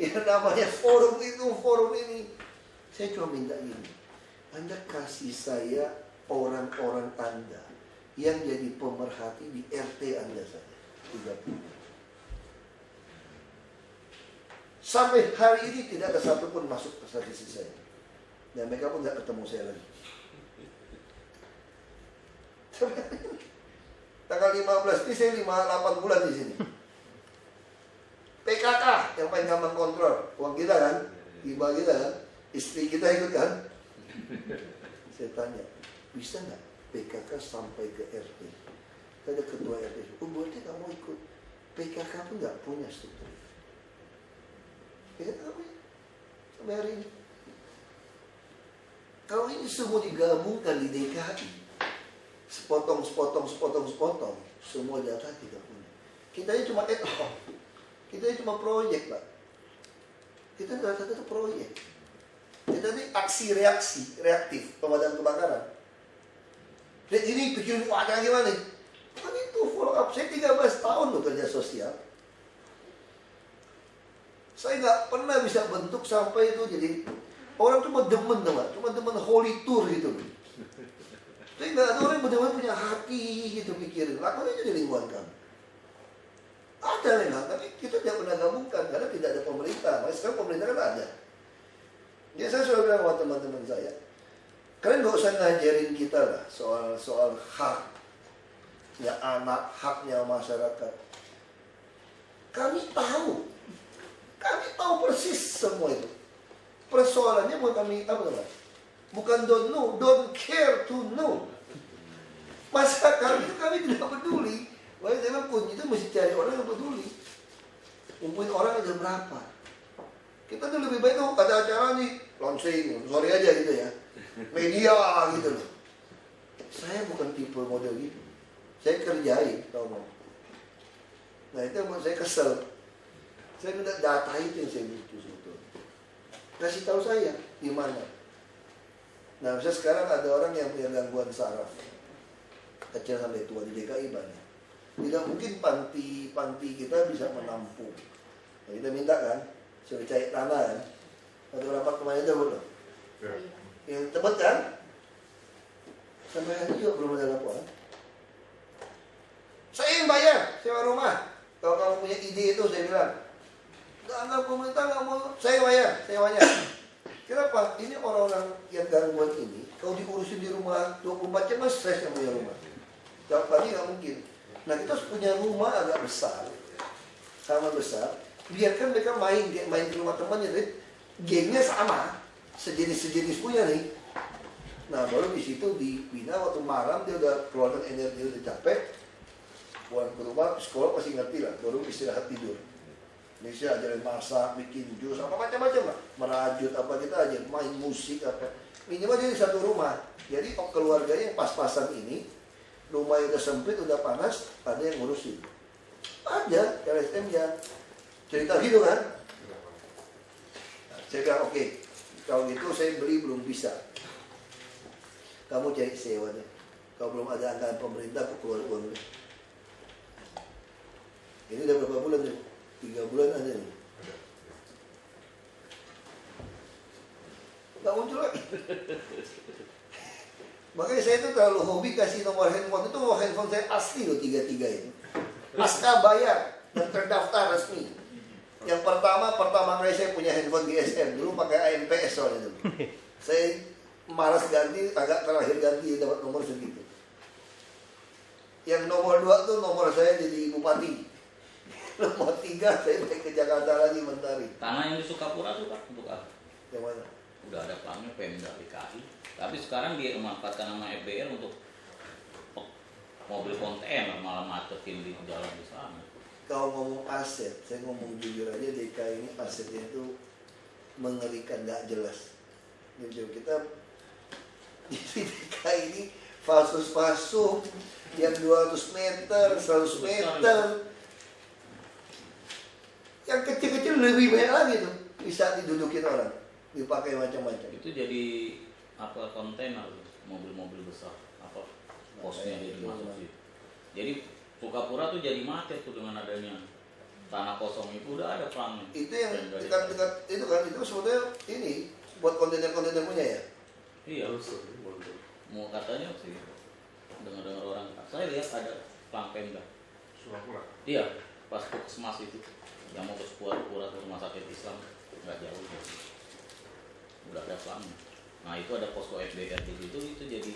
ya namanya forum itu, forum ini. Saya cuma minta ini, Anda kasih saya orang-orang Anda yang jadi pemerhati di RT Anda saja, 30. Sampai hari ini tidak ada satupun masuk ke sisi saya, dan mereka pun tidak ketemu saya lagi. Tanggal 15 ini saya 8 bulan di sini. PKK yang paling gampang kontrol, uang kita kan, tiba kita kan, istri kita ikut kan. Saya tanya, bisa nggak PKK sampai ke RT? Ada ketua RT, oh berarti kamu ikut. PKK pun nggak punya struktur. PKK punya sampai hari ini. Kalau ini semua digabungkan di DKI, sepotong, semua data kita punya. Kita ini cuma ad hoc, kita ini cuma proyek, Pak. Kita data itu proyek. Kita ini aksi reaktif pemadam kebakaran. Dan ini bikin wadah gimana? Kan itu follow up. Saya 13 tahun loh kerja sosial. Saya nggak pernah bisa bentuk sampai itu jadi orang cuma demen, cuma demen holy tour gitu. Tapi nggak ada orang yang benar-benar punya hati gitu mikirin. Lakukan aja di lingkungan kamu. Ada memang, tapi kita tidak pernah gabungkan karena tidak ada pemerintah. Makanya sekarang pemerintah kan ada. Ya saya sudah bilang sama teman-teman saya, kalian nggak usah ngajarin kita lah soal haknya anak, haknya masyarakat. Kami tahu persis semua itu. Persoalannya bukan kami bukan don't know, don't care to know. Masyarakat itu kami tidak peduli. Makanya saya bilang kunci itu mesti cari orang yang peduli. Ngumpulin orang aja berapa. Kita tuh lebih baik tuh ada acara nih, launching, sorry aja gitu ya. Media gitu loh. Saya bukan tipe model gitu. Saya kerjain, tau mau. Nah itu yang buat saya kesel. Saya minta data itu yang saya butuh sebetulnya. Kasih tahu saya di mana. Nah, misalnya sekarang ada orang yang punya gangguan saraf kecil sampai tua di DKI banyak. Tidak mungkin panti kita bisa menampung. Nah, kita minta kan, suruh cari tanah kan. Ada rapat kemarin itu belum? Yang tebet kan? Sampai hari juga belum ada laporan. Saya yang bayar sewa rumah. Kalau kamu punya ide itu saya bilang, nggak pemerintah nggak mau, saya bayar sewanya. Kenapa? Ini orang-orang yang gangguan ini, kalau diurusin di rumah 24 jam, stres yang punya rumah. Tiap pagi nggak mungkin. Nah kita harus punya rumah agak besar, sama besar. Biarkan mereka main ke rumah temannya, gengnya sama, sejenis punya nih. Nah baru di situ dibina waktu malam dia udah keluarkan energi, udah capek, pulang ke rumah, sekolah pasti ngerti lah, baru istirahat tidur. Bisa ajarin masak, bikin jus, apa macam-macam lah. Merajut apa kita aja, main musik apa. Minimal dia di satu rumah. Jadi keluarganya yang pas-pasan ini, rumah yang udah sempit, udah panas, ada yang ngurusin. Ada, LSM ya. Cerita gitu kan. Nah, saya bilang oke, kalau gitu saya beli belum bisa. Kamu cari sewanya. Kalau belum ada anggaran pemerintah, aku keluar uang dulu. Ini udah berapa bulan nih? 3 bulan aja nih. Gak muncul lagi. Makanya saya tuh terlalu hobi kasih nomor handphone. Itu nomor handphone saya asli loh, 33 itu. Pasca bayar dan terdaftar resmi. Yang pertama kali saya punya handphone GSM. Dulu pakai AMPS soalnya dulu. Saya malas ganti, agak terakhir ganti dapat nomor segitu. Yang nomor 2 tuh nomor saya jadi bupati. Nomor 3 saya balik ke Jakarta lagi mentari. Tanah yang di Sukapura tuh Pak, untuk apa? Yang mana? Udah ada plannya Pemda DKI. Tapi sekarang dia memanfaatkan nama FBR untuk mobil kontainer, malah macetin di jalan di sana. Kalau ngomong aset, saya ngomong jujur aja, DKI ini asetnya itu mengerikan, gak jelas. Jadi kita di DKI ini fasus-fasus yang 200 meter, 100 meter. Yang kecil-kecil lebih banyak lagi tuh, bisa didudukin orang, dipakai macam-macam. Itu jadi apa, kontainer, mobil-mobil besar, apa posnya jadi masuk situ. Jadi Sukapura tuh jadi macet tuh dengan adanya tanah kosong itu udah ada pelangnya. Itu yang dekat-dekat itu kan, itu sebetulnya ini buat kontainer-kontainer punya ya. Iya. Mau katanya sih dengar-dengar orang, saya lihat ada pelang Pemda. Iya, pas puskesmas itu yang mau ke Pura ke rumah sakit Islam nggak jauh udah ada pelangnya. Nah itu ada posko FBR di situ, itu jadi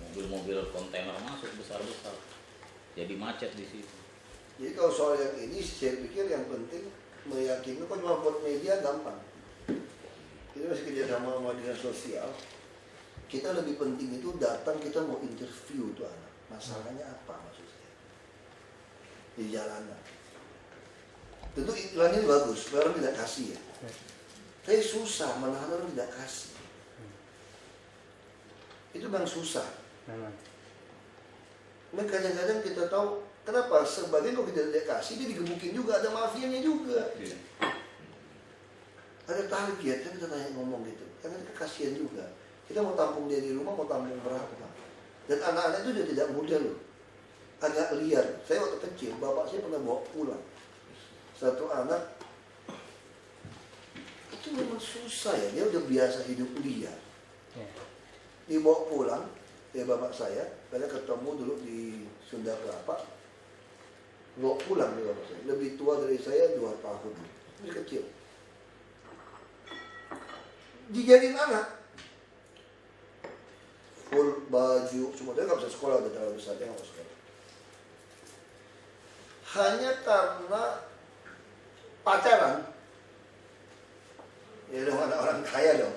mobil-mobil kontainer masuk besar-besar, jadi macet di situ. Jadi kalau soal yang ini saya pikir yang penting meyakinkan, kan cuma buat media gampang. Kita masih kerjasama sama dinas sosial. Kita lebih penting itu datang, kita mau interview tuh anak. Masalahnya apa maksud saya? Di jalanan. Tentu iklannya bagus, supaya orang tidak kasih ya. Tapi susah, menahan orang tidak kasih. Itu memang susah. Memang kadang-kadang kita tahu kenapa sebagian kalau kita tidak kasih, dia digebukin juga, ada mafianya juga. Ada target, kan kita tanya ngomong gitu. Karena kita kasihan juga. Kita mau tampung dia di rumah, mau tampung berapa. Dan anak-anak itu juga tidak mudah loh. Agak liar. Saya waktu kecil, bapak saya pernah bawa pulang satu anak. Itu memang susah ya, dia udah biasa hidup liar. Dibawa pulang, ya bapak saya, karena ketemu dulu di Sunda Kelapa. Bawa pulang dia bapak saya, lebih tua dari saya 2 tahun. Masih kecil. Dijadiin anak. Full baju, semua dia nggak bisa sekolah, udah terlalu besar, dia nggak mau sekolah. Hanya karena pacaran, ya dong anak orang kaya dong.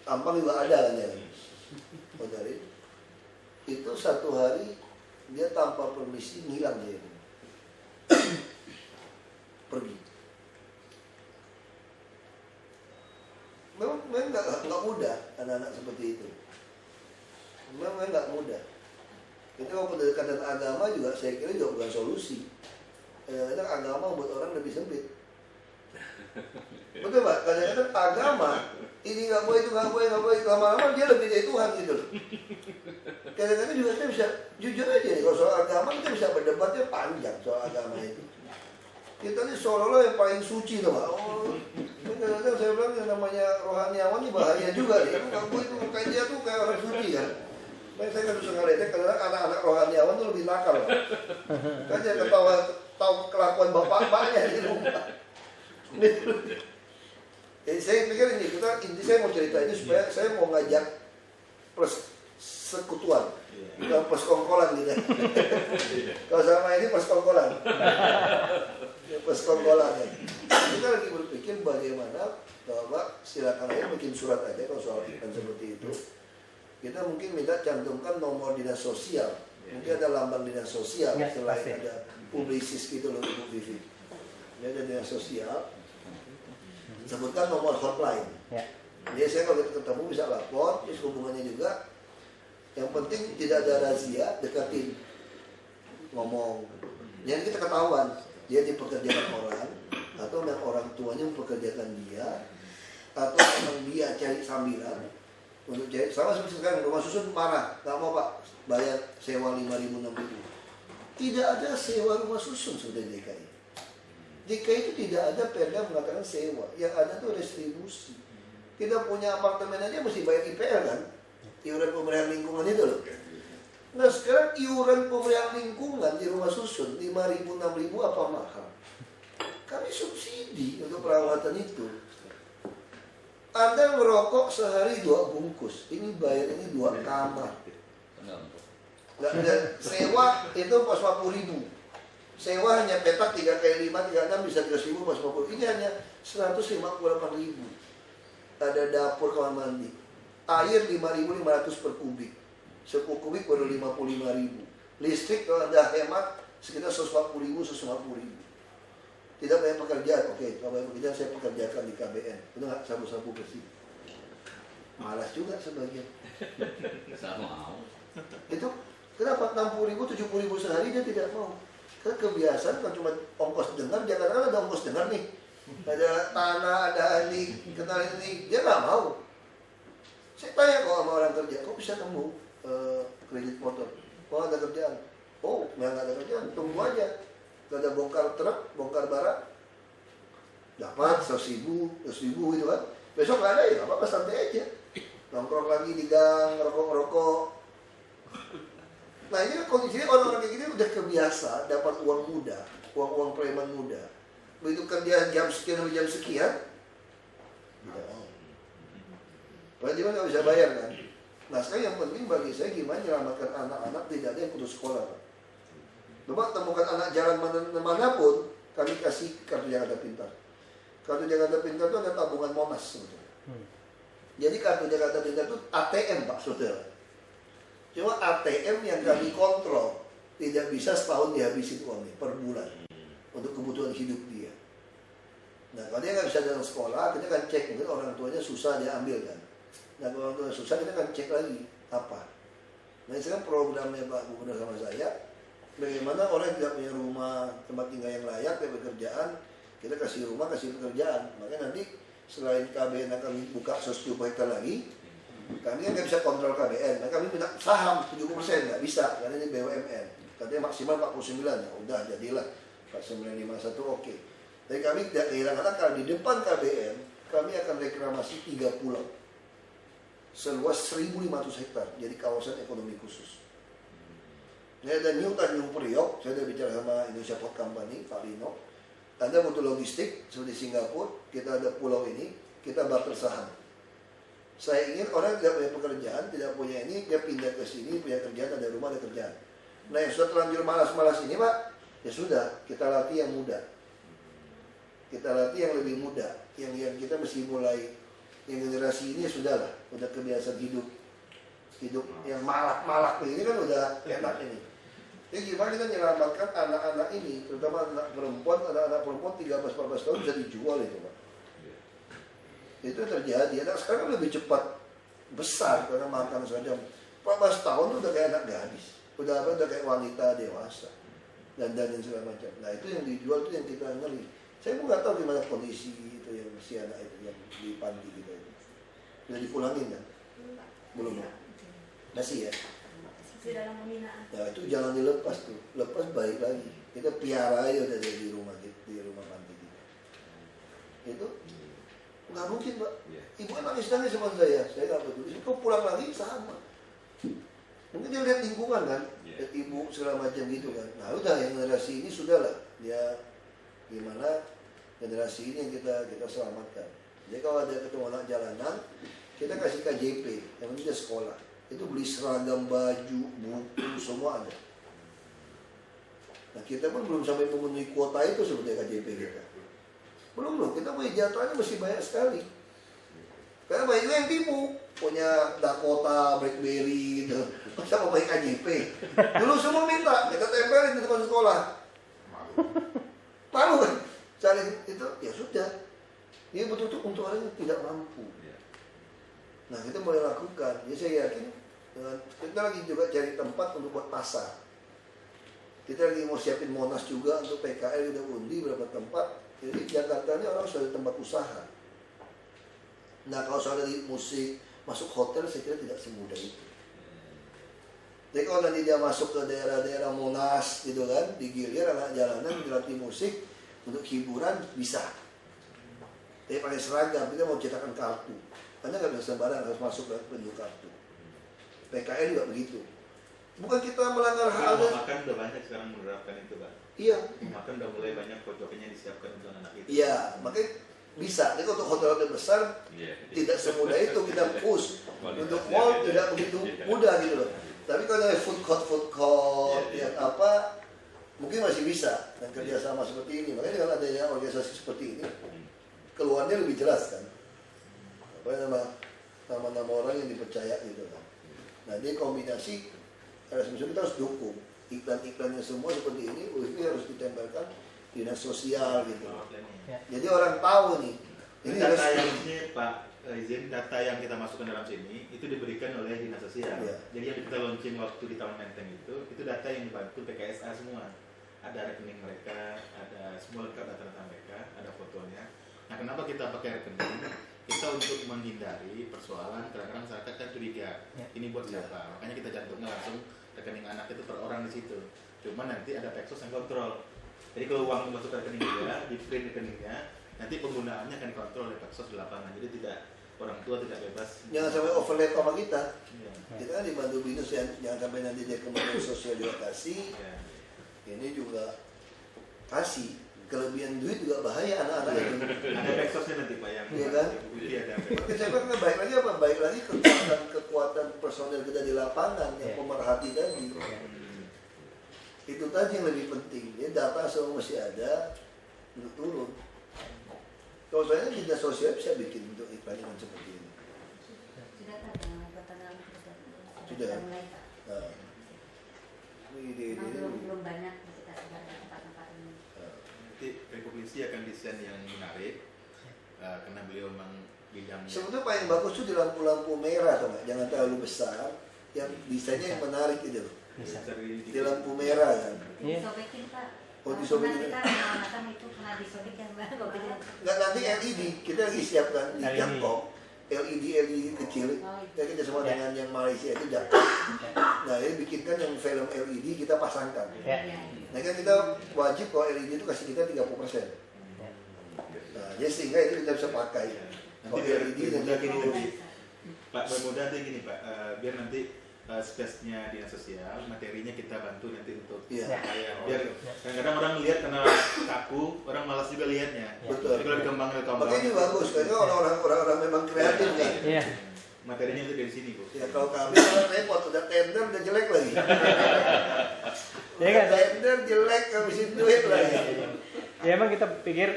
Tampang juga ada kan ya. Dari itu satu hari dia tanpa permisi ngilang dia, pergi. Memang nggak mudah anak-anak seperti itu. Memang nggak mudah. Itu kalau pendekatan agama juga saya kira juga bukan solusi. Kadang-kadang agama membuat orang lebih sempit. Betul Pak? Kadang-kadang agama ini nggak boleh, itu nggak boleh, lama-lama dia lebih dari Tuhan gitu loh. Kadang-kadang juga kita bisa jujur aja nih, kalau soal agama kita bisa berdebatnya panjang soal agama itu. Kita ini seolah-olah yang paling suci tuh Pak. Kadang-kadang saya bilang yang namanya rohaniawan ini bahaya juga nih. Itu kayak dia tuh kayak orang suci kan. Makanya saya kan bisa ngeliatnya kadang-kadang anak-anak rohaniawan tuh lebih nakal. Kan dia ketawa tahu kelakuan bapak-bapaknya di rumah. Jadi saya pikir ini, inti saya mau cerita ini supaya saya mau ngajak plus sekutuan, bukan plus kongkolan gitu. Kalau sama ini plus kongkolan, plus kongkolan ya. Kita lagi berpikir bagaimana bahwa silakan aja bikin surat aja kalau soal iklan seperti itu. Kita mungkin minta cantumkan nomor dinas sosial, mungkin ada lambang dinas sosial selain ada publisis gitu loh Ibu Vivi. Ini ada dinas sosial. Sebutkan nomor hotline. Jadi saya kalau kita ketemu bisa lapor, terus hubungannya juga. Yang penting tidak ada razia, dekatin, ngomong. Jadi kita ketahuan dia dipekerjakan orang, atau memang orang tuanya mempekerjakan dia, atau memang dia cari sambilan untuk cari. Sama seperti sekarang rumah susun marah, nggak mau Pak bayar sewa 5.000 6.000. Tidak ada sewa rumah susun sudah di DKI. DKI itu tidak ada perda mengatakan sewa, yang ada itu restribusi. Kita punya apartemen aja mesti bayar IPL kan, iuran pemeliharaan lingkungan itu loh. Nah sekarang iuran pemeliharaan lingkungan di rumah susun 5.000 6.000 apa mahal? Kami subsidi untuk perawatan itu. Anda merokok sehari 2 bungkus, ini bayar ini 2 kamar. Nggak ada sewa itu pas 40.000. Sewa hanya petak 3 kali 5, 36 bisa 3.000 pas 40. Ini hanya 158.000. Ada dapur kamar mandi. Air 5.500 per kubik. 10 kubik baru 55.000. Listrik kalau Anda hemat sekitar 140.000, 150.000. Tidak banyak pekerjaan. Oke, kalau banyak pekerjaan saya pekerjakan di KBN. Itu nggak sabu-sabu bersih. Malas juga sebagian. Sama mau. Itu kenapa 60.000, 70.000 sehari dia tidak mau? Kan kebiasaan kan cuma ongkos dengar, Jakarta kan ada ongkos dengar nih. Ada tanah, ada ini, kenal ini, dia nggak mau. Saya tanya kok sama orang kerja, kok bisa kamu kredit motor? Kok ada kerjaan? Oh, nggak ada kerjaan, tunggu aja. Gak ada bongkar truk, bongkar barang, dapat 100.000, 100.000 gitu kan. Besok nggak ada ya, apa-apa santai aja. Nongkrong lagi di gang, ngerokok-ngerokok. Nah ini kan kondisinya orang-orang kayak gini udah kebiasa dapat uang muda, uang preman muda. Begitu kerja jam sekian sampai jam sekian, tidak mau. Padahal dia nggak bisa bayar kan. Nah sekarang yang penting bagi saya gimana menyelamatkan anak-anak tidak ada yang putus sekolah, Pak. Coba temukan anak jalan manapun, kami kasih kartu Jakarta Pintar. Kartu Jakarta Pintar itu ada tabungan Monas sebetulnya. Jadi kartu Jakarta Pintar itu ATM, Pak, saudara. Cuma ATM yang kami kontrol, tidak bisa setahun dihabisin uangnya per bulan untuk kebutuhan hidup dia. Nah kalau dia nggak bisa dalam sekolah, kita kan cek, mungkin orang tuanya susah dia ambil kan. Nah kalau orang tuanya susah, kita kan cek lagi apa. Nah sekarang programnya Pak Gubernur sama saya, bagaimana orang yang tidak punya rumah, tempat tinggal yang layak, dan pekerjaan, kita kasih rumah, kasih pekerjaan. Makanya nanti selain KBN akan buka 170 hektar lagi, kami kan nggak bisa kontrol KBN. Nah, kami minta saham 70%, nggak bisa, karena ini BUMN. Katanya maksimal 49, ya udah jadilah 4951 oke. Tapi kami tidak kehilangan akal, di depan KBN, kami akan reklamasi 3 pulau. Seluas 1.500 hektar, jadi kawasan ekonomi khusus. Ini ada New Tanjung Priok, saya sudah bicara sama Indonesia Port Company, Pak Lino. Anda butuh logistik, seperti Singapura, kita ada pulau ini, kita barter saham. Saya ingin orang tidak punya pekerjaan, tidak punya ini, dia pindah ke sini, punya kerjaan, ada rumah, ada kerjaan. Nah yang sudah terlanjur malas-malas ini Pak, ya sudah, kita latih yang muda. Kita latih yang lebih muda, yang kita mesti mulai, yang generasi ini ya sudahlah, udah kebiasaan hidup yang malak-malak ini kan udah enak ini. Jadi gimana kita menyelamatkan anak-anak ini, terutama anak perempuan 13-14 tahun bisa dijual itu Pak. Itu terjadi. Anak sekarang lebih cepat besar karena makan saja. 14 tahun itu udah kayak anak gadis, udah kayak wanita dewasa dan segala macam. Nah itu yang dijual itu yang kita ngeri. Saya pun nggak tahu gimana kondisi itu yang si anak itu yang di panti kita itu. Sudah dipulangin kan? Belum ya? Masih ya? Masih dalam pembinaan. Nah itu jangan dilepas tuh, lepas baik lagi. Kita piara aja udah di rumah panti kita. Itu nggak mungkin Pak. Ibu kan nangis-nangis sama saya nggak peduli. Kau pulang lagi sama. Mungkin dia lihat lingkungan kan, lihat ibu segala macam gitu kan. Nah udah yang generasi ini sudahlah, dia gimana generasi ini yang kita selamatkan. Jadi kalau ada ketemu anak jalanan, kita kasih KJP, yang penting dia sekolah. Itu beli seragam, baju, buku, semua ada. Nah kita pun belum sampai memenuhi kuota itu sebetulnya KJP kita. Belum, kita punya jatahnya masih banyak sekali. Karena banyak juga yang tipu, punya Dakota, Blackberry gitu. Masa mau pakai KJP? Dulu semua minta, kita tempelin di depan sekolah. Malu kan? Cari itu, ya sudah. Ini betul-betul untuk orang yang tidak mampu. Nah kita mulai lakukan. Jadi saya yakin kita lagi juga cari tempat untuk buat pasar. Kita lagi mau siapin Monas juga untuk PKL, udah undi berapa tempat. Jadi Jakarta ini orang sudah ada tempat usaha. Nah kalau soal dari musik masuk hotel saya kira tidak semudah itu. Jadi kalau nanti dia masuk ke daerah-daerah Monas gitu kan, di Gilir anak jalanan dilatih musik untuk hiburan bisa. Tapi pakai seragam, kita mau cetakan kartu. Anda nggak bisa sembarang harus masuk ke penunjuk kartu. PKL juga begitu. Bukan kita melanggar hal. Makan udah banyak sekarang menerapkan itu Pak. Iya. Makan udah mulai banyak pojoknya disiapkan untuk anak itu. Iya, makanya bisa. Jadi untuk hotel-hotel besar tidak semudah itu kita push. Untuk mall tidak begitu mudah gitu loh. Tapi kalau ada food court yang apa, mungkin masih bisa dan kerjasama seperti ini. Makanya dengan adanya organisasi seperti ini, keluarnya lebih jelas kan. Apa nama-nama orang yang dipercaya gitu kan. Nah dia kombinasi, kita harus dukung iklan-iklannya semua seperti ini. Ini harus ditempelkan dinas sosial gitu. Jadi orang tahu nih. Ini data yang ini Pak izin, data yang kita masukkan dalam sini itu diberikan oleh dinas sosial. Ya. Jadi yang kita launching waktu di tahun Menteng itu data yang dibantu PKSA semua. Ada rekening mereka, ada semua lengkap data-data mereka, ada fotonya. Nah kenapa kita pakai rekening? Kita untuk menghindari persoalan kadang-kadang masyarakat kan curiga ini buat siapa, makanya kita cantumkan langsung rekening anak itu per orang di situ. Cuma nanti ada Pexos yang kontrol. Jadi kalau uang masuk ke rekening dia, di print rekeningnya, nanti penggunaannya akan dikontrol oleh Pexos di lapangan. Jadi tidak orang tua tidak bebas. Jangan sampai overlap sama kita. Iya. Kita kan dibantu binus ya, jangan sampai nanti dia kementerian sosial juga kasih. Iya. Ini juga kasih. Kelebihan duit juga bahaya anak-anak itu. Ada Pexosnya nanti Pak yang Iya kan? Iya ada. Mungkin saya pikir baik lagi apa? Baik lagi kekuatan personel kita di lapangan yang pemerhati tadi. Itu tadi yang lebih penting. Ya, data semua masih ada untuk turun. Kalau saya dinas sosial bisa bikin untuk iklan seperti ini. Sudah ada pertanyaan Sudah. mulai Pak. Nah, ini ide-ide ini. Belum banyak kita sudah ada tempat-tempat ini. Nanti Republisi akan desain yang menarik karena beliau memang bidangnya. Sebetulnya paling bagus tuh di lampu-lampu merah tuh nggak? Jangan terlalu besar. Yang desainnya yang menarik gitu. Di lampu merah kan. Iya. Disobekin Pak. Oh, disobekin. Nanti kan mengatakan itu pernah disobek kan Pak. Nggak, nanti LED kita lagi siapkan di LED. Jakob. LED kecil. Ya, kita semua Ya. dengan yang Malaysia itu Jakob. Nah ini bikinkan yang film LED kita pasangkan. Ya. Nah kan kita wajib kalau LED itu kasih kita 30%. Nah jadi sehingga itu kita bisa pakai. Nanti Kalau biar LED mudah nanti gini itu nanti Pak bermudah nanti gini Pak, biar nanti space-nya dinas sosial, materinya kita bantu nanti untuk Iya. supaya biar kadang-kadang orang lihat karena kaku, orang malas juga lihatnya. Betul. Tapi kalau dikembangkan ke Makanya ini bagus karena orang-orang memang kreatif nih. Iya. materinya itu dari sini Bu. Ya kalau kami kan repot udah tender udah jelek lagi. Iya kan? Tender jelek habisin duit lagi. Ya emang kita pikir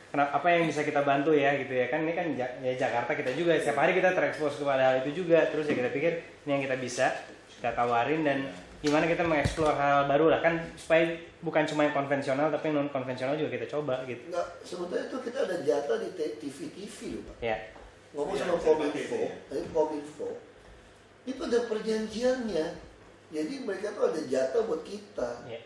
kenapa apa yang bisa kita bantu ya gitu ya kan ini kan ya Jakarta kita juga setiap hari kita terekspos kepada hal itu juga terus ya kita pikir ini yang kita bisa kita tawarin dan gimana kita mengeksplor hal baru lah kan supaya bukan cuma yang konvensional tapi non konvensional juga kita coba gitu. Enggak, sebetulnya itu kita ada jatah di TV loh Pak. Ya. Ngomong Ya, sama bisa Kominfo, pakai itu tadi Kominfo itu ada perjanjiannya. Jadi mereka tuh ada jatah buat kita. Ya.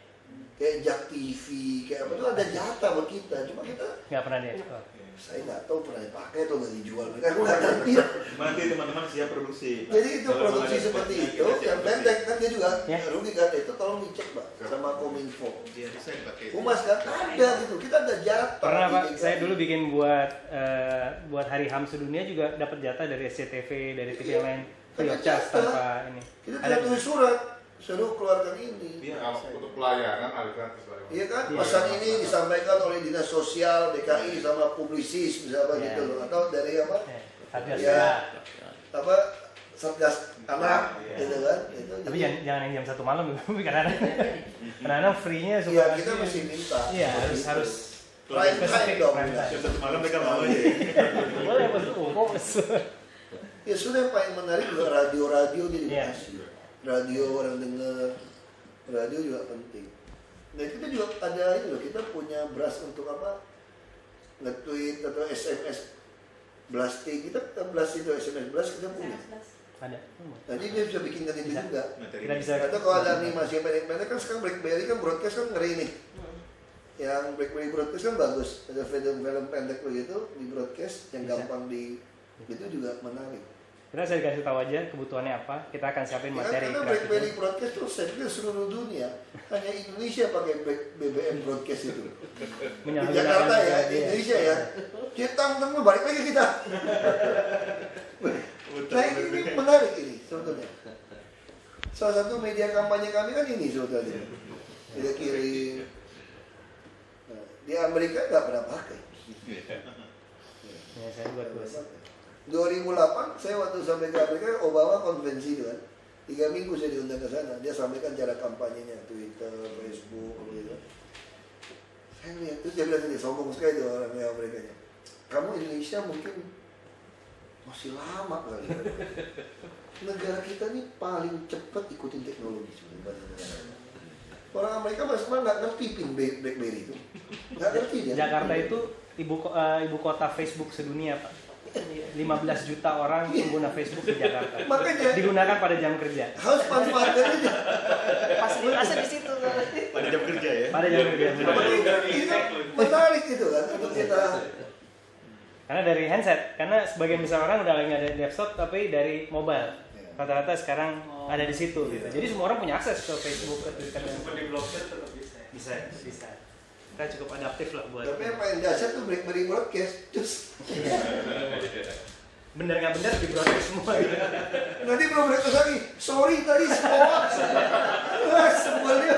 Kayak Jak TV, kayak apa tuh ada jatah buat kita. Cuma kita Nggak pernah diekspor. saya nggak tahu pernah dipakai atau nggak dijual. Mereka nggak ngerti. Nanti teman-teman siap produksi. Pak. Jadi itu Kalau produksi ada seperti spotnya, itu kita siap yang produksi. pendek kan dia juga Ya. rugi kan itu tolong dicek Pak sama Kominfo. Dia bisa dipakai. Humas kan ada gitu, kita ada jatah. Pernah Pak, Ini saya kan. dulu bikin buat Hari HAM sedunia juga dapat jatah dari SCTV, dari TV lain free of charge tanpa ini. Kita Ada tidak tulis surat, suruh keluarkan ini. Iya, Kalau untuk pelayanan ada gratis lah. Iya kan, Iya. pesan ini disampaikan oleh Dinas Sosial DKI sama publisis misalnya Iya. gitu loh, atau dari apa? Satgas Ya. ya. Apa Satgas Anak Iya. gitu kan? Itu. Tapi jadi, jangan yang jam 1 malam gitu karena free-nya ya suka kita ngasih- mesti minta. Iya, harus prime time spesifik, dong. prime time. Jam 1 malam mereka mau aja ya. Boleh bos. Ya sudah yang paling menarik juga radio di Iya. Indonesia. Radio orang dengar, radio juga penting. Nah kita juga ada ini loh, kita punya blast untuk apa? Nge-tweet atau SMS blasting, kita blast itu SMS blast kita punya. Ada. Jadi dia bisa bikinkan itu Bisa. juga. Materi. Kita bisa Atau kalau ada animasi yang pendek-pendek kan sekarang BlackBerry kan broadcast kan ngeri nih. Yang BlackBerry broadcast kan bagus. Ada film-film pendek begitu di broadcast yang Bisa. gampang di itu juga menarik. Kita saya dikasih tahu aja kebutuhannya apa, kita akan siapin Ya, materi karena kreatif. BlackBerry broadcast tuh saya pikir seluruh dunia. Hanya Indonesia pakai BBM broadcast itu. Di Menyalahgunakan Jakarta ya, juga, di iya. Indonesia ya. Kita balik lagi kita. Nah ini menarik ini sebetulnya. Salah satu media kampanye kami kan ini sebetulnya. Kita kirim. Nah, di Amerika nggak pernah pakai. Ya, saya buat bos. 2008 saya waktu sampai ke Amerika Obama konvensi itu kan 3 minggu saya diundang ke sana dia sampaikan cara kampanyenya Twitter, Facebook gitu. Saya lihat terus dia bilang ini sombong sekali tuh orang Amerika nya kamu Indonesia mungkin masih lama kali negara kita nih paling cepat ikutin teknologi sebenarnya negara. Orang Amerika masih nggak ngerti pin BlackBerry itu nggak ngerti dia. Jakarta itu ibu kota Facebook sedunia Pak. 15 juta orang pengguna Facebook di Jakarta. Makanya Digunakan pada jam kerja. harus manfaatkan aja. Fasilitasnya di situ. Pada jam kerja ya. Pada jam kerja. Itu menarik itu kan untuk kita. Karena dari handset, karena sebagian besar orang udah lagi ada desktop tapi dari mobile. Rata-rata sekarang ada di situ gitu. Jadi semua orang punya akses ke Facebook, ke Twitter dan Di blogger tetap bisa. bisa. Kita cukup adaptif lah buat. Tapi yang paling dasar tuh break broadcast, terus Bener nggak bener di broadcast semua gitu. nanti belum broadcast lagi. Sorry tadi semua. Wah, semuanya.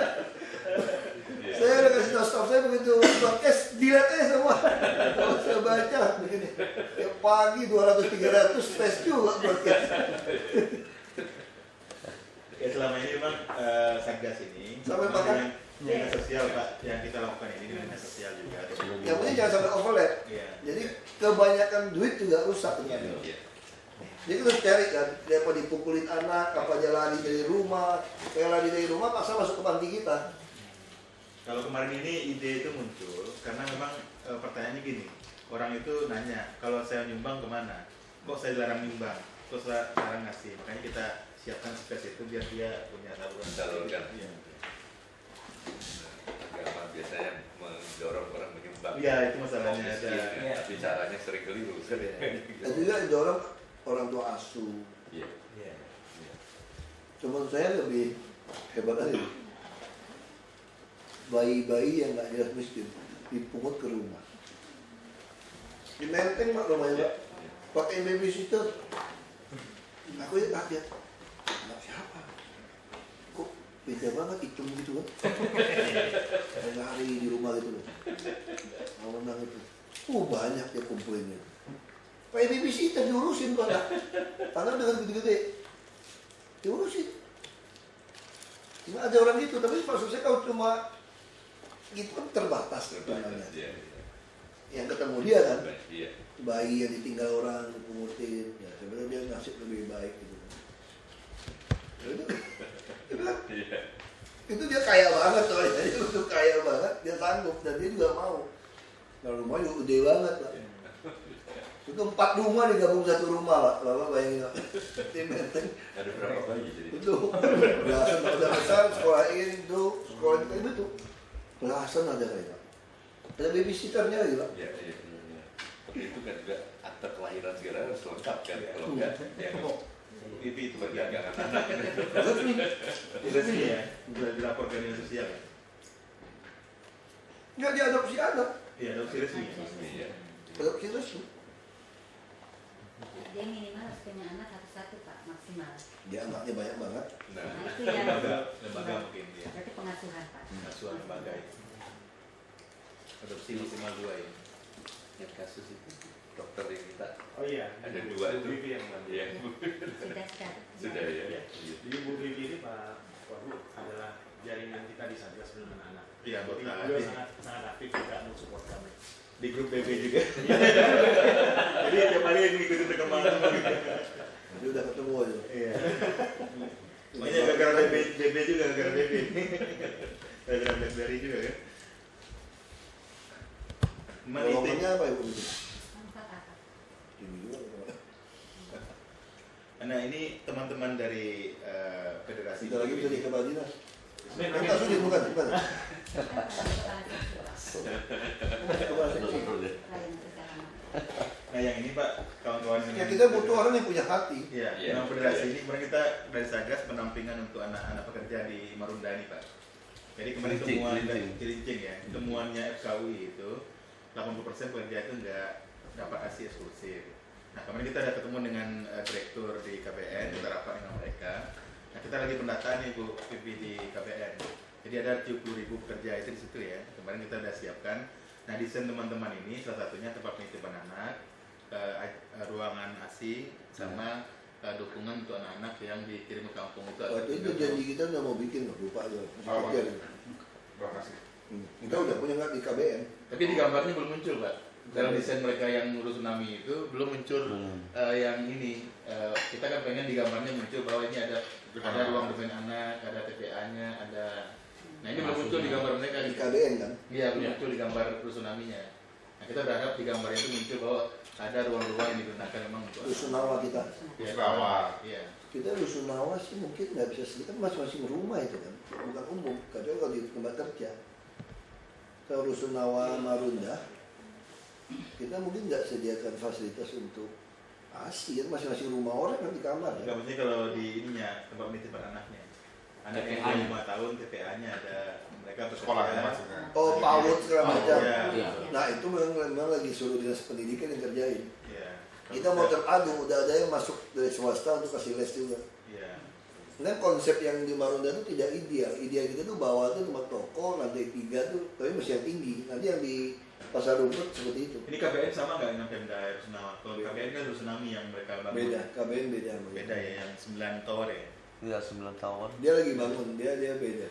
Saya udah kasih tau staff saya begitu broadcast, delete aja semua. Kalau saya baca begini, tiap pagi 200-300 tes juga broadcast. Ya selama ini memang Satgas ini Sampai memang makan. dengan dinas sosial Pak yang kita lakukan ini dengan dinas sosial juga. Yang penting jangan sampai overlap. Iya. Jadi kebanyakan duit juga rusak. Iya. Jadi kita harus cari kan, apa dipukulin anak, apa dia lari dari rumah, kayak lari dari rumah paksa masuk ke panti kita. Kalau kemarin ini ide itu muncul karena memang pertanyaannya gini, orang itu nanya kalau saya nyumbang kemana? Kok saya dilarang nyumbang? Kok saya larang ngasih? Makanya kita siapkan space itu biar dia punya saluran. Salurkan. Iya. Agama biasanya mendorong orang menyumbang. Iya, itu masalahnya ada. Iya. Tapi caranya sering keliru. Dan juga dorong orang tua asuh. Iya. Iya. Cuman saya lebih hebat aja. Bayi-bayi yang nggak jelas miskin dipungut ke rumah. Di Menteng Pak rumahnya Pak, pakai babysitter. Aku ya kaget. Anak siapa? Kok beda banget hitam gitu kan? Kayak lari di rumah gitu loh. Menang itu. Banyak dia kumpulinnya. Pakai babysitter diurusin Pak. Tangan dengan gede-gede. Diurusin. Cuma ada orang gitu, tapi maksud saya kalau cuma gitu kan terbatas namanya. Iya. Yang ketemu dia kan, Iya. bayi yang ditinggal orang, pungutin, ya sebenarnya dia nasib lebih baik gitu. Ya, dia bilang, Iya. itu dia kaya banget soalnya, dia udah kaya banget, dia sanggup dan dia juga mau. Nah rumahnya juga gede banget Pak. Itu 4 rumah digabung satu rumah Pak, Bapak bayangin Pak. Di Menteng. Ada berapa bayi jadi? Itu belasan udah besar sekolahin itu sekolahin kayak itu belasan ada kayak ada babysitternya lagi Pak. Iya. Tapi itu kan juga akte kelahiran segala harus lengkap kan. Kalau enggak, ya TV itu perdagangan anak. resmi ya, sudah dilaporkan dinas sosial ya. Nggak diadopsi anak, Iya, adopsi resmi. Iya. adopsi resmi. Dia minimal harus punya anak satu Pak, maksimal. Dia anaknya banyak banget. Nah, Nah itu yang Lembaga mungkin ya. berarti pengasuhan Pak. Pengasuhan lembaga itu. Adopsi maksimal 2 ya. yang kasus itu dokter yang kita Oh iya. ada Bu 2 itu. Vivi yang bantu. Iya. Sudah sekarang. Sudah ya. Iya. Jadi Bu Vivi ini Pak Wagub adalah jaringan kita di Satgas Perlindungan Anak. Iya, Jadi anggota. beliau sangat aktif juga mensupport kami. Di grup BB juga. Jadi tiap hari yang ngikutin perkembangan gitu. Dia udah ketemu aja. Iya. Makanya gara-gara BB juga, gara-gara BB. Gara-gara BlackBerry juga kan. Memang itu. Golongannya apa Ibu? Manfaat apa? Ini juga. Nah ini teman-teman dari federasi. Kita lagi bisa di kepala dinas. Amin, amin. Kita sudah bukan. Kepala sekolah. Kepala seksi. Lain secara Nah yang ini Pak, kawan-kawan Ya kita butuh orang yang punya hati. Iya, Iya. memang federasi ini kemarin kita dari Satgas penampingan untuk anak-anak pekerja di Marunda ini Pak. Jadi kemarin Cilincing, temuan Cilincing. dari Cilincing ya, temuannya FKUI itu 80% pekerja itu nggak dapat ASI eksklusif. Nah kemarin kita ada ketemu dengan direktur di KPN, kita rapat dengan mereka. Nah kita lagi pendataan nih Bu Vivi di KPN. Jadi ada 70.000 pekerja itu di situ ya. Kemarin kita udah siapkan. Nah desain teman-teman ini salah satunya tempat penitipan anak, ruangan ASI, sama dukungan untuk anak-anak yang dikirim ke kampung itu. Waktu itu janji kita udah mau bikin loh, lupa aja. Apa? Kerja nih. Berapa sih? Kita udah punya nggak di KBN. Tapi di gambarnya belum muncul Pak. Dalam desain mereka yang ngurus tsunami itu belum muncul yang ini. Kita kan pengen di gambarnya muncul bahwa ini ada ruang depan anak, ada TPA-nya, ada. Nah ini belum muncul di gambar mereka. Di KBN kan. Iya belum muncul di gambar tsunami-nya. Nah kita berharap di gambar itu muncul bahwa ada ruang-ruang yang digunakan memang untuk. Rusunawa kita. Ya, Rusunawa. Iya. Kita Rusunawa sih mungkin nggak bisa sedikit, kan masing-masing rumah itu kan, bukan umum. Kecuali kalau di tempat kerja. Kalau Rusunawa Marunda, kita mungkin nggak sediakan fasilitas untuk Pasti ya, masing-masing rumah orang kan di kamar Enggak, ya. maksudnya kalau di ininya tempat penitipan anaknya. Anaknya TPA-nya. 5 tahun, TPA-nya ada mereka bekerja. Sekolahnya maksudnya. Oh, PAUD segala macam. Iya. Iya. Nah itu memang lagi suruh dinas pendidikan yang kerjain. Iya. Kita mau terpadu, udah ada yang masuk dari swasta untuk kasih les juga. Iya. Nah konsep yang di Marunda itu tidak ideal. Ideal kita tuh bawah tuh cuma toko, lantai 3 tuh, tapi masih yang tinggi. Nanti yang di Pasar Rumput seperti itu. Ini KBN sama nggak dengan Pemda Rusunawa? Kalau KBN kan Rusunami yang mereka bangun. Beda, KBN beda. sama dia. Beda ya, yang 9 tower ya. Iya 9 tahun. Dia lagi bangun, dia beda.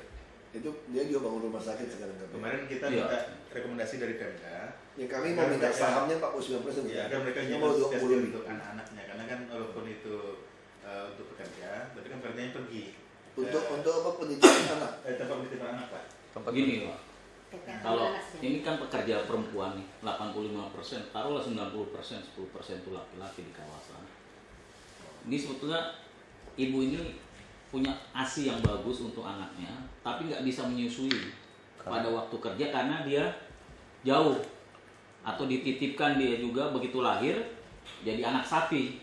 Itu dia juga bangun rumah sakit sekarang KBN. Kemarin kita Iya. minta rekomendasi dari Pemda. Ya kami mau minta Mereka- sahamnya 49%. Ya, agar mereka Kita juga mau sugesti 20 untuk anak-anaknya, karena kan walaupun itu untuk bekerja, berarti kan pekerjanya pergi. Untuk apa pendidikan anak? Tempat penitipan anak Pak. Begini Pak, TPA kalau 12 ya. ini kan pekerja perempuan nih, 85%, taruhlah 90%, 10% itu laki-laki di kawasan. Ini sebetulnya ibu ini punya ASI yang bagus untuk anaknya, tapi nggak bisa menyusui pada waktu kerja karena dia jauh atau dititipkan dia juga begitu lahir jadi anak sapi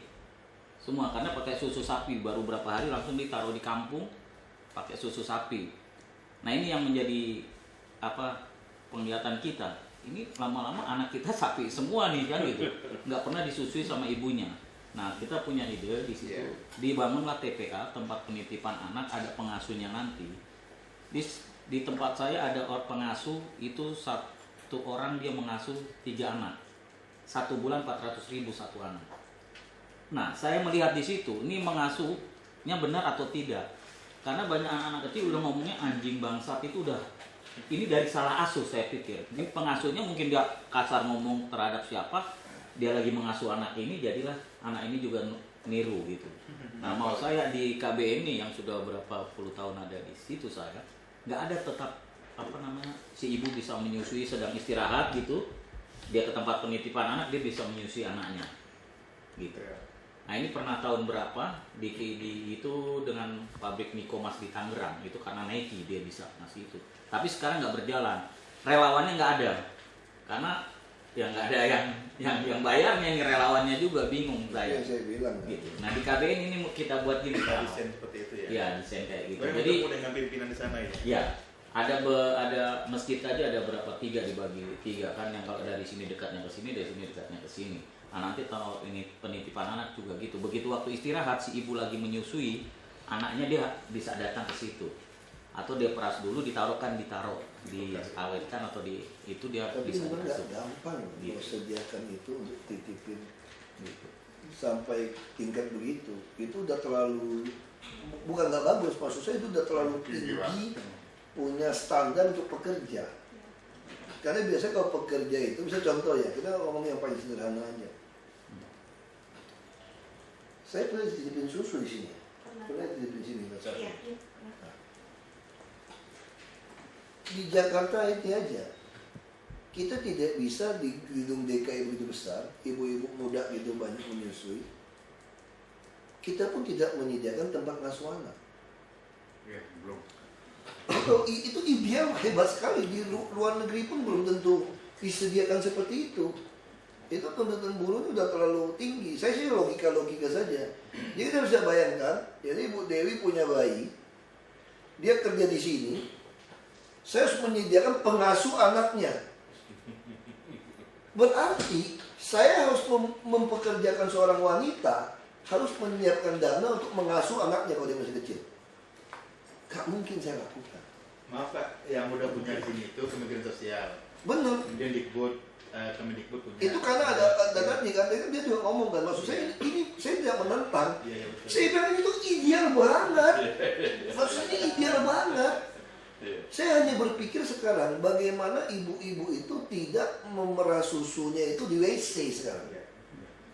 semua karena pakai susu sapi baru berapa hari langsung ditaruh di kampung pakai susu sapi. Nah ini yang menjadi penglihatan kita. Ini lama-lama anak kita sapi semua nih kan gitu, nggak pernah disusui sama ibunya. Nah kita punya ide di situ, dibangunlah TPA tempat penitipan anak, ada pengasuhnya nanti. Di tempat saya ada pengasuh itu satu orang dia mengasuh 3 anak, 1 bulan 400.000 satu anak. Nah saya melihat di situ, ini mengasuhnya benar atau tidak? Karena banyak anak-anak kecil udah ngomongnya anjing bangsat itu udah. Ini dari salah asuh saya pikir. Ini pengasuhnya mungkin dia kasar ngomong terhadap siapa, dia lagi mengasuh anak ini, jadilah anak ini juga niru gitu. Nah mau saya di KB ini yang sudah berapa puluh tahun ada di situ saya, nggak ada tetap si ibu bisa menyusui sedang istirahat gitu, dia ke tempat penitipan anak dia bisa menyusui anaknya, gitu. Nah ini pernah tahun berapa di itu dengan pabrik Nikomas di Tangerang itu karena Nike dia bisa ngasih itu. Tapi sekarang nggak berjalan, relawannya nggak ada, karena ya nggak ada yang bayarnya nih relawannya juga bingung saya. Yang saya bilang. Gitu. Nah di KBN ini kita buat gini Pak. Desain seperti itu ya. Ya desain kayak gitu. Jadi Jadi dengan pimpinan di sana ya. ya ada masjid aja ada berapa 3 dibagi 3 kan yang kalau dari sini dekatnya ke sini, dari sini dekatnya ke sini. Nah nanti kalau ini penitipan anak juga gitu. Begitu waktu istirahat si ibu lagi menyusui, anaknya dia bisa datang ke situ. Atau dia peras dulu ditaruh diawetkan atau itu dia Tapi bisa memang dikasih. nggak gampang Gitu. sediakan itu untuk titipin gitu. Sampai tingkat begitu. Itu udah terlalu bukan nggak bagus, maksud saya itu udah terlalu tinggi punya standar untuk pekerja. Karena biasanya kalau pekerja itu, bisa contoh ya, kita ngomong yang paling sederhana aja. Saya pernah dititipin susu di sini. Pernah dititipin sini, Mas Arfi. Iya. Di Jakarta itu aja, kita tidak bisa di gedung DKI begitu besar, ibu-ibu muda gitu banyak menyusui. Kita pun tidak menyediakan tempat ngasuh anak. Iya, belum. Itu ideal hebat sekali, di luar negeri pun belum tentu disediakan seperti itu. Itu tuntutan buruh itu udah terlalu tinggi. Saya sih logika saja. Jadi kita bisa bayangkan, jadi Ibu Dewi punya bayi, dia kerja di sini, saya harus menyediakan pengasuh anaknya. Berarti saya harus mempekerjakan seorang wanita, harus menyiapkan dana untuk mengasuh anaknya kalau dia masih kecil. Gak mungkin saya lakukan. Maaf Pak, yang udah punya di sini itu Kementerian Sosial. Benar. Kemudian Kemendikbud punya. Itu karena ada tadi kan dia juga ngomong kan, maksud saya ini saya tidak menentang. Iya, betul. Saya bilang itu ideal banget. Maksudnya ideal banget. Saya hanya berpikir sekarang bagaimana ibu-ibu itu tidak memerah susunya itu di WC sekarang.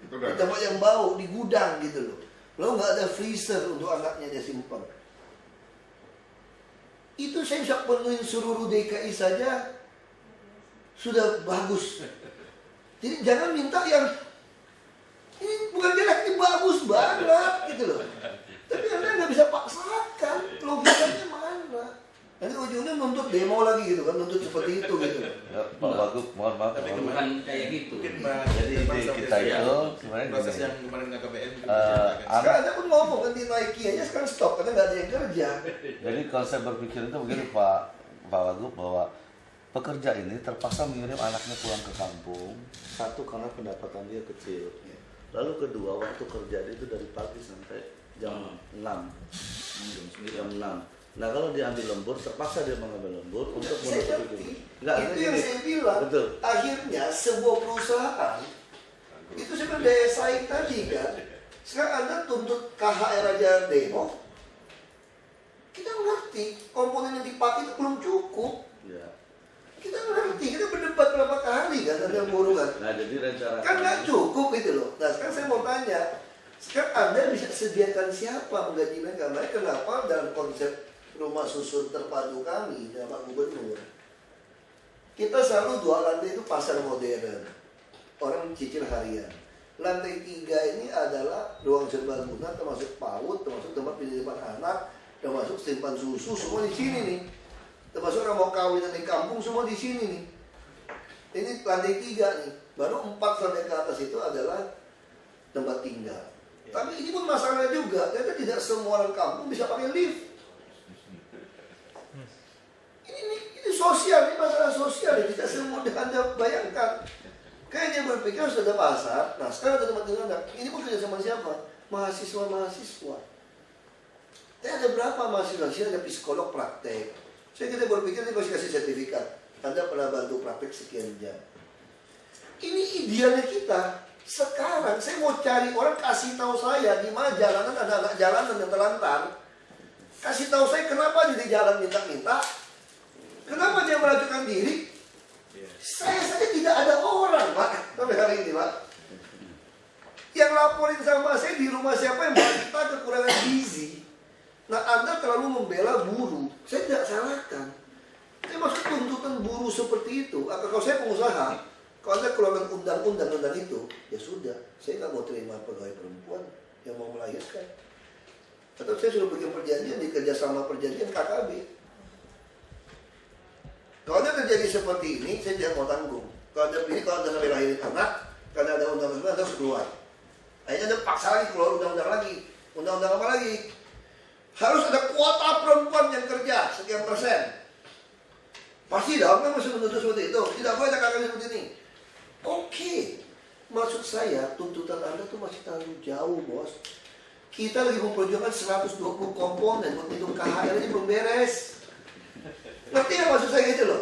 Itu Di tempat yang bau, di gudang gitu loh. Lalu nggak ada freezer untuk anaknya dia simpan. Itu saya bisa penuhin seluruh DKI saja sudah bagus. Jadi jangan minta yang ini bukan jelek, ini bagus banget gitu loh. Tapi Anda nggak bisa paksakan, logikanya mana? Nanti ujungnya nuntut demo lagi gitu kan, nuntut seperti itu gitu. Ya, Pak Wagub, mohon maaf. Tapi mohon maaf. Bukan kayak gitu. Mungkin Pak Jadi Bang ide Sofyan kita ya, itu sebenarnya proses gini. yang kemarin dengan KBN mungkin Eh, diceritakan. Sekarang Anda pun ngomong kan di Nike aja sekarang stop karena nggak ada yang kerja. Jadi konsep berpikir itu begini Pak Wagub, bahwa pekerja ini terpaksa mengirim anaknya pulang ke kampung. Satu, karena pendapatan dia kecil. Lalu kedua, waktu kerja dia itu dari pagi sampai jam 6. Jam 6. Nah kalau dia ambil lembur, terpaksa dia mengambil lembur untuk Saya menutupi ngerti. Enggak, Itu yang saya bilang. Betul. Akhirnya sebuah perusahaan itu sebenarnya daya saing tadi kan. Sekarang Anda tuntut KHR aja demo. Kita ngerti komponen yang dipakai itu belum cukup. Ya. Kita ngerti, kita berdebat berapa kali kan dengan buruh kan. Nah jadi rencana Kan nggak cukup gitu loh. Nah sekarang saya mau tanya, sekarang Anda bisa sediakan siapa menggaji mereka? Mereka kenapa dalam konsep rumah susun terpadu kami dengan Pak Gubernur, kita selalu 2 lantai itu pasar modern, orang cicil harian. Lantai 3 ini adalah ruang serbaguna, termasuk PAUD, termasuk tempat penitipan anak, termasuk simpan susu, semua di sini nih. Termasuk orang mau kawinan di kampung, semua di sini nih. Ini lantai 3 nih. Baru 4 sampai ke atas itu adalah tempat tinggal. Tapi ini pun masalah juga, ternyata tidak semua orang kampung bisa pakai lift. Ini sosial, ini masalah sosial, ini tidak semudah Anda bayangkan. Kayaknya berpikir sudah ada pasar, nah sekarang ada tempat tinggal. Ini pun kerja sama siapa? Mahasiswa-mahasiswa. Tapi ada berapa mahasiswa? Sini ada psikolog praktek. Saya kita berpikir ini harus kasih sertifikat. Anda pernah bantu praktek sekian jam. Ini idealnya kita. Sekarang saya mau cari orang kasih tahu saya di mana jalanan ada anak jalanan yang terlantar. Kasih tahu saya kenapa dia di jalan minta-minta. Kenapa dia melakukan diri? Saya saja tidak ada orang, Pak, sampai hari ini, Pak. Yang laporin sama saya di rumah siapa yang kita kekurangan gizi. Nah, Anda terlalu membela buruh. Saya tidak salahkan. Tapi maksud tuntutan buruh seperti itu. Kalau saya pengusaha, kalau Anda keluarkan undang-undang tentang itu, ya sudah. Saya nggak mau terima pegawai perempuan yang mau melahirkan. Atau saya sudah bikin perjanjian di kerjasama perjanjian KKB. Kalau ada terjadi seperti ini, saya tidak mau tanggung. Kalau ada ini, kalau Anda sampai lahirin anak, karena ada undang-undang Anda harus keluar. Akhirnya Anda paksa lagi keluar undang-undang lagi. Undang-undang apa lagi? Harus ada kuota perempuan yang kerja sekian persen. Pasti dong, kan masih menuntut seperti itu. Tidak boleh ada kakak seperti ini. Oke. Maksud saya, tuntutan Anda tuh masih terlalu jauh, bos. Kita lagi memperjuangkan 120 komponen untuk KHR ini belum beres. Ngerti nggak maksud saya gitu loh?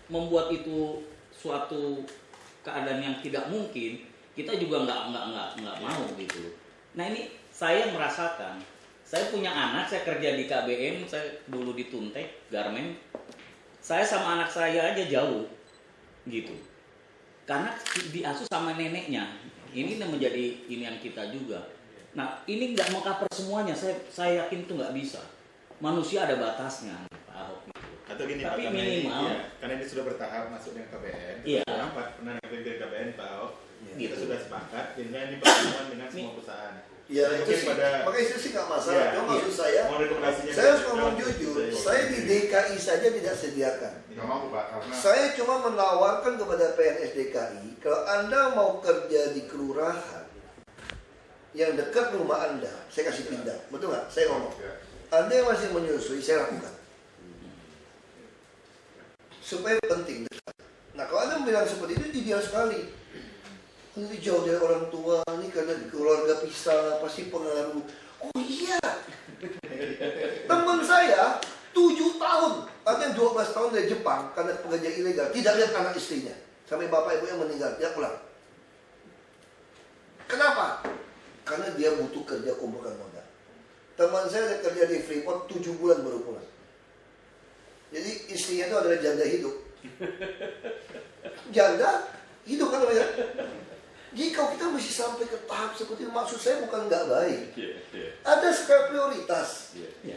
Membuat itu suatu keadaan yang tidak mungkin, kita juga nggak mau gitu. Nah ini saya merasakan, saya punya anak, saya kerja di KBM, saya dulu di Tuntek, Garmen. Saya sama anak saya aja jauh, gitu. Karena diasuh sama neneknya. Ini menjadi ini yang kita juga. Nah ini nggak mengcover semuanya, saya yakin itu nggak bisa. Manusia ada batasnya, Pak Ahok. Atau gini Tapi Pak, minimal, karena ini sudah bertahap masuk dengan KBN. Iya. Orang pernah dengan KBN Pak Ahok. Kita Gitu. sudah sepakat, jadinya ini pertemuan dengan semua perusahaan. Ya Jadi itu mungkin sih, pada- makanya itu sih nggak masalah. Iya, Cuma iya. maksud saya, Mau rekomendasinya saya harus dari- ngomong jujur. Saya di DKI saja tidak sediakan. Nggak mau Pak, karena Saya cuma menawarkan kepada PNS DKI, kalau Anda mau kerja di kelurahan yang dekat rumah Anda, saya kasih pindah. Betul nggak? Saya ngomong. ya, Anda yang masih menyusui, saya lakukan. Supaya penting dekat. Nah kalau Anda bilang seperti itu, ideal sekali. Nanti jauh dari orang tua, nih karena keluarga pisah, pasti pengaruh. Oh iya. Teman saya 7 tahun, artinya 12 tahun dari Jepang karena pekerja ilegal, tidak lihat anak istrinya. Sampai bapak ibu yang meninggal, dia pulang. Kenapa? Karena dia butuh kerja kumpulkan modal. Teman saya ada kerja di Freeport 7 bulan baru pulang. Jadi istrinya itu adalah janda hidup. Janda hidup kan namanya. Jika kita mesti sampai ke tahap seperti itu, maksud saya bukan nggak baik. Ada skala prioritas.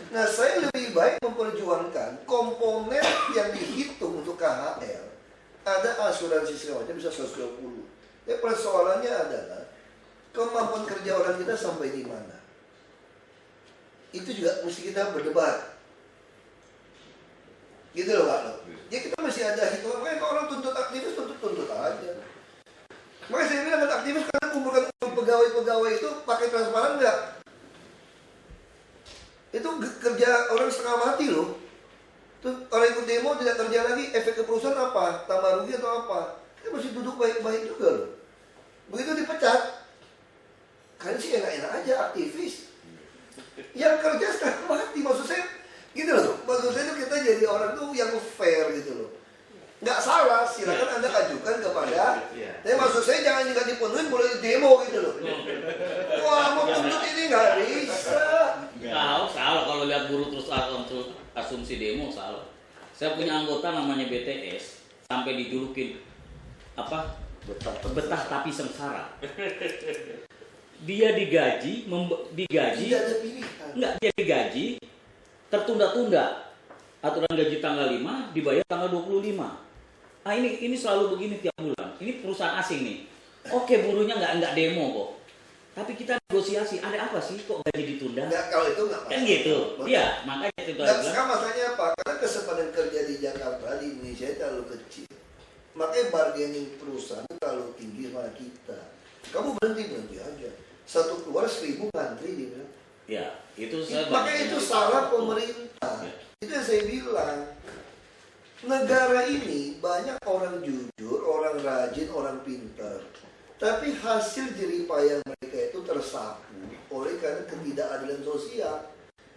Nah, saya lebih baik memperjuangkan komponen yang dihitung untuk KHR. Ada asuransi segala macam bisa 120. Tapi persoalannya adalah kemampuan kerja orang kita sampai di mana. Itu juga mesti kita berdebat. Gitu loh Pak. Ya kita masih ada hitungan, makanya kalau orang tuntut aktivis, tuntut aja. Makanya saya bilang aktivis karena kumpulkan pegawai-pegawai itu pakai transparan nggak? Itu kerja orang setengah mati loh. Tuh, orang ikut demo tidak kerja lagi, efek ke perusahaan apa? Tambah rugi atau apa? Kita masih duduk baik-baik juga loh. Begitu dipecat, kalian sih enak-enak aja aktivis. Yang kerja setengah mati, maksud saya gitu loh. Maksud saya itu kita jadi orang tuh yang fair gitu loh. Nggak salah, silakan Anda ajukan kepada. Tapi maksud saya jangan juga dipenuhin boleh demo gitu loh. Wah, mau tuntut ini nggak bisa. Tahu salah kalau lihat buruh terus asumsi demo salah. Saya punya anggota namanya BTS sampai dijulukin apa? Betah tapi sengsara. Dia digaji Tidak ada pilihan. enggak, dia digaji tertunda-tunda. Aturan gaji tanggal 5 dibayar tanggal 25. Ah ini selalu begini tiap bulan. Ini perusahaan asing nih. Oke, buruhnya enggak demo kok. Tapi kita negosiasi, ada apa sih kok gaji ditunda? Nggak, kalau itu nggak Kan gitu. Iya, makanya itu Dan sekarang masalahnya apa? Karena kesempatan kerja di Jakarta, di Indonesia terlalu kecil. Makanya bargaining perusahaan terlalu tinggi sama kita. Kamu berhenti aja. Satu keluar 1000 ngantri dia bilang. Ya, itu saya Makanya itu salah pemerintah. Itu yang saya bilang. Negara ini banyak orang jujur, orang rajin, orang pintar. Tapi hasil jeripayah mereka itu tersapu oleh karena ketidakadilan sosial.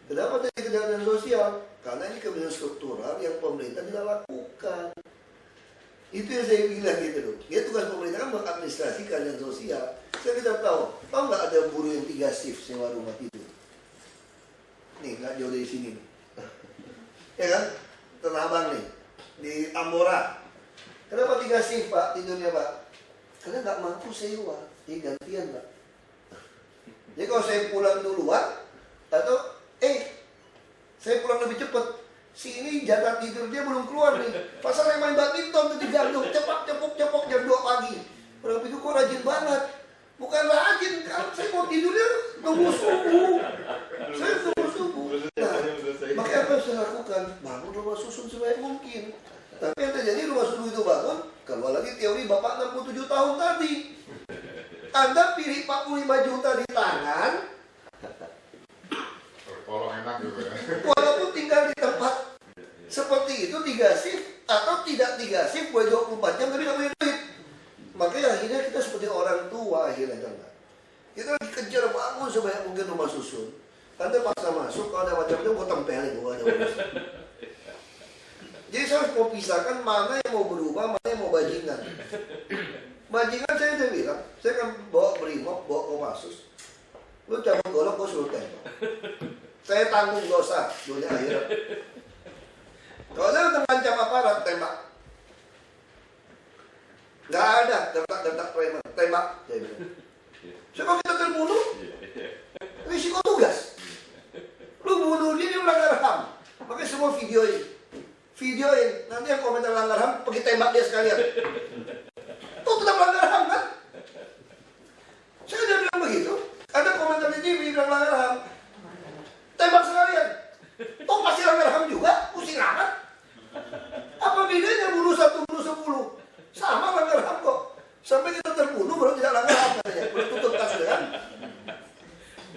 Kenapa terjadi ketidakadilan sosial? Karena ini kebijakan struktural yang pemerintah tidak lakukan. Itu yang saya bilang gitu loh. Dia tugas pemerintah kan mengadministrasi keadilan sosial. Saya tidak tahu nggak ada buruh yang 3 shift sewa rumah tidur? Nih, nggak jauh dari sini nih. Ya kan? Tanah Abang nih, di Tambora. Kenapa 3 shift Pak tidurnya Pak? Karena nggak mampu sewa, jadi gantian Pak. Jadi kalau saya pulang duluan, atau saya pulang lebih cepat, si ini jatah tidur dia belum keluar nih. Pasal yang main badminton tuh di Gandung, cepok jam 2 pagi. Orang pikir kok rajin banget. Bukan rajin, kan saya mau tidurnya nunggu subuh. Saya nunggu subuh. Nah, makanya apa yang saya lakukan? Bangun rumah susun sebaik mungkin. Tapi yang terjadi rumah susun itu bangun, kalau lagi teori Bapak 67 tahun tadi. Anda pilih 45 juta di tangan, Tolong enak juga ya. walaupun tinggal di tempat seperti itu 3 shift atau tidak 3 shift boleh 24 jam tapi nggak punya duit. Makanya akhirnya kita seperti orang tua akhirnya kan. Kita lagi kejar bangun sebanyak mungkin rumah susun. Anda paksa masuk, kalau ada macam-macam gue tempelin, gue ada urusan. Jadi saya harus mau pisahkan mana yang mau berubah, mana yang mau bajingan. Bajingan saya udah bilang, saya kan bawa Brimob, bawa Kopassus. Lu cabut golok, gue suruh tembak. Saya tanggung dosa dunia akhirat. Kalau saya mengancam aparat, tembak. Gak ada gertak preman, tembak. Saya bilang. Siapa kita terbunuh? Risiko tugas. Lu bunuh dia melanggar HAM. Makanya semua videoin. Nanti yang komentar melanggar HAM, pergi tembak dia sekalian. Tuh tetap melanggar HAM kan? Saya udah bilang begitu. Ada komentar di TV bilang melanggar HAM. Tembak sekalian. Toh pasti langgar HAM juga, pusing amat. Apa bedanya bunuh 1, bunuh 10? Sama langgar HAM kok. Sampai kita terbunuh baru tidak langgar HAM katanya. Baru tutup kasus kan.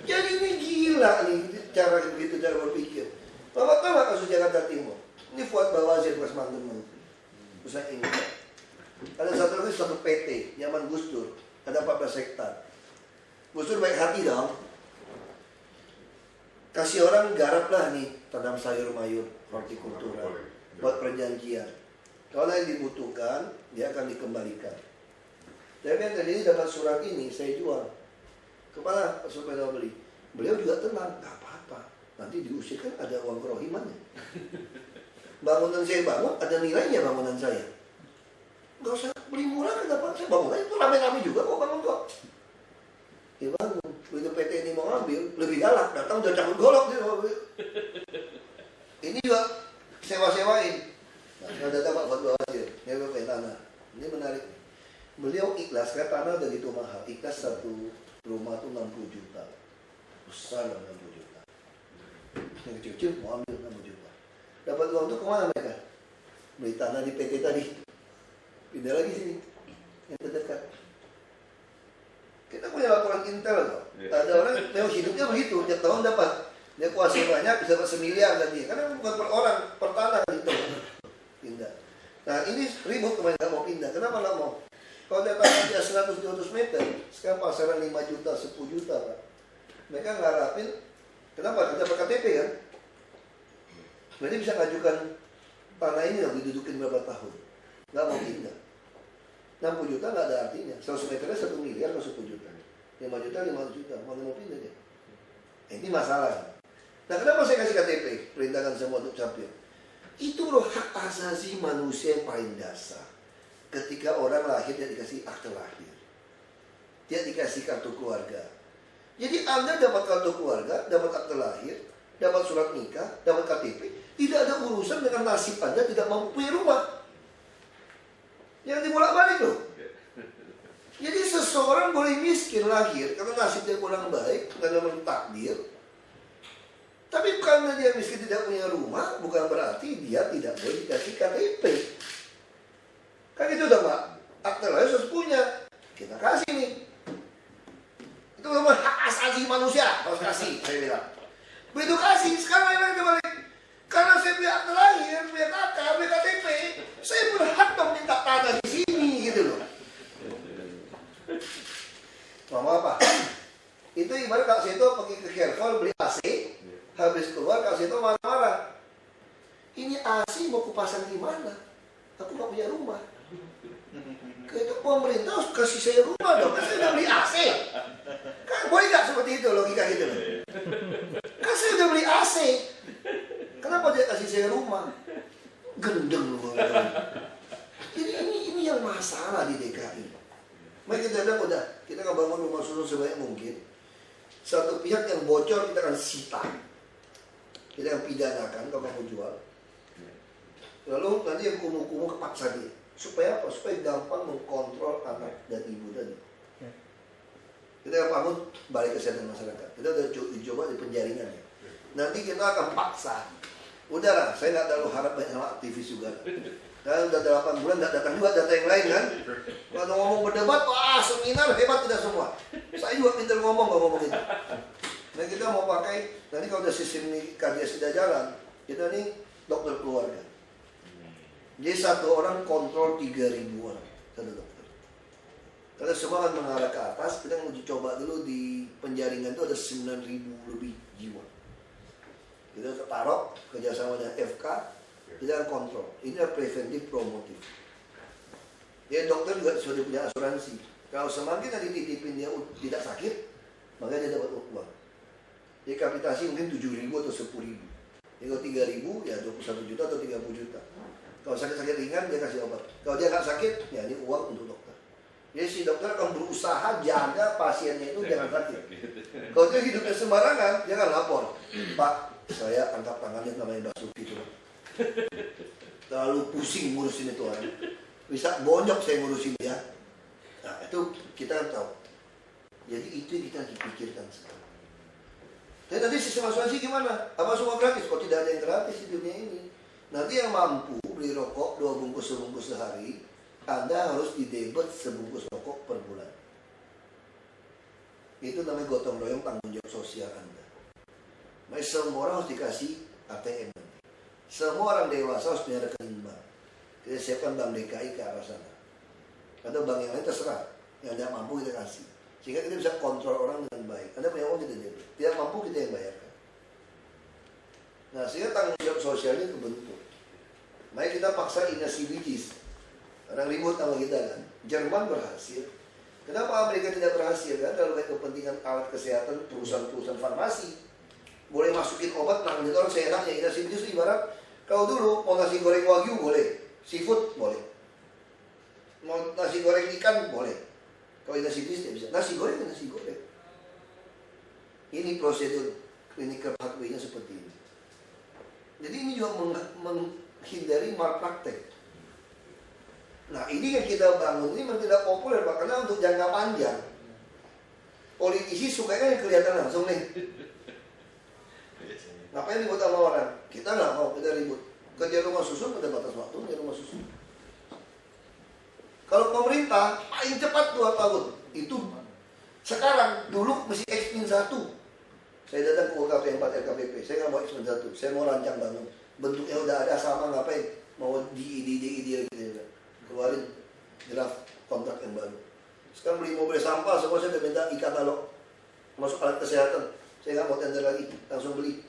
Jadi ini gila nih cara begitu cara berpikir. Bapak tahu nggak kasus Jakarta Timur? Ini Fuad Bawazir bekas mantan menteri. Pusat ini. Ada satu PT, zaman Gus Dur. Ada 14 hektar. Gus Dur baik hati dong. Kasih orang garap lah nih, tanam sayur mayur, hortikultura, buat perjanjian. Kalau yang dibutuhkan, dia akan dikembalikan. Tapi yang terjadi dapat surat ini, saya jual. Kepala supaya beli. Beliau juga tenang, nggak apa-apa. Nanti diusir kan ada uang kerohimannya. Bangunan saya bangun, ada nilainya bangunan saya. Nggak usah beli murah, kenapa? Saya bangun aja, itu rame-rame juga kok bangun kok. Ya bangun, begitu PT ini mau ambil, lebih galak, datang udah cabut golok dia. Ini juga sewa-sewain. Nah, datang Pak Fuad Bawazir, nyewa tanah. Ini menarik. Beliau ikhlas, karena tanah udah gitu mahal. Ikhlas satu rumah tuh 60 juta. Besar 60 juta. Yang kecil-kecil mau ambil 60 juta. Dapat uang itu kemana mereka? beli tanah di PT tadi, pindah lagi sini, yang terdekat. Kita punya laporan intel loh. Ada orang memang hidupnya begitu, tiap tahun dapat. Dia kuasai banyak, bisa dapat semiliar tadi. Karena bukan per orang, per tanah gitu. Pindah. Nah ini ribut kemarin nggak mau pindah. Kenapa nggak mau? Kalau dia tanah dia 100-200 meter, sekarang pasaran 5 juta, 10 juta Pak. Mereka ngarapin, kenapa? Kita dapat KTP kan? Berarti bisa ngajukan tanah ini loh, didudukin berapa tahun. Nggak mau pindah. 60 juta nggak ada artinya. 100 meternya 1 miliar atau 10 juta. 5 juta, 500 juta. Mau pindah dia. Ini masalah. Nah kenapa saya kasih KTP? Perintahkan semua untuk capir. Itu loh hak asasi manusia yang paling dasar. Ketika orang lahir dia dikasih akte lahir. Dia dikasih kartu keluarga. Jadi Anda dapat kartu keluarga, dapat akte lahir, dapat surat nikah, dapat KTP. Tidak ada urusan dengan nasib Anda tidak mampu punya rumah. Yang dibolak-balik loh. Jadi seseorang boleh miskin lahir karena nasibnya kurang baik, karena memang takdir. Tapi karena dia miskin tidak punya rumah, bukan berarti dia tidak boleh dikasih KTP. Kan itu udah Pak, akte lahir harus punya. Kita kasih nih. Itu memang hak asasi manusia, harus kasih, saya bilang. Begitu kasih, sekarang yang kembali. Karena saya punya akte lahir, punya kakak, punya KTP, saya berhak dong minta tanah di sini gitu loh. Ngomong apa? Itu ibarat Kak Seto pergi ke Carrefour beli AC, habis keluar Kak Seto marah-marah. Ini AC mau kupasang di mana? Aku nggak punya rumah. Itu pemerintah harus kasih saya rumah dong, kan saya udah beli AC. Kan boleh nggak seperti itu logika gitu loh? Kan saya udah beli AC. Kenapa dia kasih saya rumah? Gendeng loh. Jadi ini yang masalah di DKI. Mari kita bilang udah, kita akan bangun rumah susun sebanyak mungkin. Satu pihak yang bocor kita akan sita, kita akan pidanakan kalau kamu jual. Lalu nanti yang kumuh-kumuh kepaksa dia. Supaya apa? Supaya gampang mengkontrol anak dan ibu tadi. Kita akan bangun balai kesehatan masyarakat. Kita udah coba di penjaringan ya. Nanti kita akan paksa. Udahlah, saya nggak terlalu harap banyak sama aktivis juga. Karena udah 8 bulan nggak datang juga data yang lain kan. Kalau ngomong berdebat, wah seminar hebat tidak semua. Saya juga pintar ngomong nggak ngomong itu. Nah kita mau pakai, nanti kalau udah sistem ini KDS sudah jalan, kita nih dokter keluarga. Jadi satu orang kontrol 3.000 orang, satu dokter. Kalau semua akan mengarah ke atas, kita uji coba dulu di penjaringan itu ada 9.000 lebih jiwa. Kita taruh kerjasama dengan FK, kita akan kontrol. Ini adalah preventif promotif. Ya dokter juga sudah punya asuransi. Kalau semakin nanti dititipin dia tidak sakit, maka dia dapat uang. Jadi kapitasi mungkin 7.000 atau 10.000. Jadi kalau 3.000 ya 21 juta atau 30 juta. Kalau sakit-sakit ringan dia kasih obat. Kalau dia nggak sakit, ya ini uang untuk dokter. Jadi si dokter akan berusaha jaga pasiennya itu jangan sakit. Kalau dia hidupnya sembarangan, dia akan lapor. Pak, saya angkat tangannya namanya Basuki itu. Terlalu pusing ngurusin itu orang. Bisa bonyok saya ngurusin dia. Nah itu kita tahu. Jadi itu kita dipikirkan sekarang. Tapi tadi sistem asuransi gimana? Apa semua gratis? Kok tidak ada yang gratis di dunia ini? Nanti yang mampu beli rokok 2 bungkus sebungkus sehari, Anda harus didebet sebungkus rokok per bulan. Itu namanya gotong royong tanggung jawab sosial Anda. Maka semua orang harus dikasih ATM nanti. Semua orang dewasa harus punya rekening bank. Kita siapkan bank DKI ke arah sana. Atau bank yang lain terserah. Yang tidak mampu kita kasih. Sehingga kita bisa kontrol orang dengan baik. Anda punya uang kita debet. Tidak mampu kita yang bayarkan. Nah sehingga tanggung jawab sosialnya kebentuk. Mari kita paksa Ignasi Bijis. Orang ribut sama kita kan. Jerman berhasil. Kenapa Amerika tidak berhasil? Kan kalau kayak kepentingan alat kesehatan, perusahaan-perusahaan farmasi boleh masukin obat, tangan orang seenaknya. Ignasi Bijis ibarat kalau dulu mau nasi goreng wagyu boleh, seafood boleh, mau nasi goreng ikan boleh. Kalau Ignasi Bijis tidak bisa. Nasi goreng. Ini prosedur clinical pathway-nya seperti ini. Jadi ini juga menghindari malpraktek. Nah ini yang kita bangun ini memang tidak populer, karena untuk jangka panjang. Politisi sukanya yang kelihatan langsung nih. Ngapain ribut sama orang? Kita nggak mau, kita ribut. Kerja rumah susun ada batas waktu kerja rumah susun. Kalau pemerintah paling cepat 2 tahun. Itu sekarang, dulu mesti X-1. Saya datang ke UKP 4 LKPP, saya nggak mau X-1, saya mau rancang bangun. Bentuknya udah ada sama, ngapain? Mau di ide gitu. Keluarin draft kontrak yang baru. Sekarang beli mobil sampah, semua saya udah minta e-katalog. Masuk alat kesehatan, saya nggak mau tender lagi, langsung beli.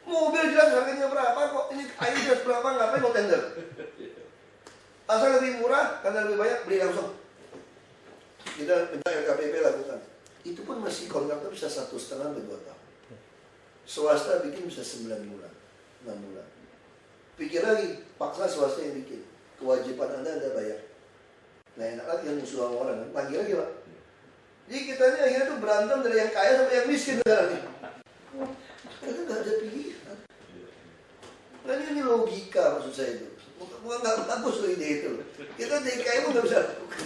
Mobil jelas harganya berapa kok, ini air jelas berapa, ngapain mau tender? Asal lebih murah, karena lebih banyak, beli langsung. Kita minta LKPP lakukan. Itu pun masih kontraktor bisa 1,5 sampai 2 tahun. Swasta bikin bisa 9 bulan, 6 bulan. Pikir lagi, paksa swasta yang bikin. Kewajiban Anda bayar. Nah enak lagi yang musuh sama orang, lagi Pak. Jadi kita ini akhirnya tuh berantem dari yang kaya sampai yang miskin sekarang nih. Kita nggak ada pilihan. Nah ini logika maksud saya itu. Bukan nggak bagus loh ide itu. Kita dari kaya pun nggak bisa lakukan.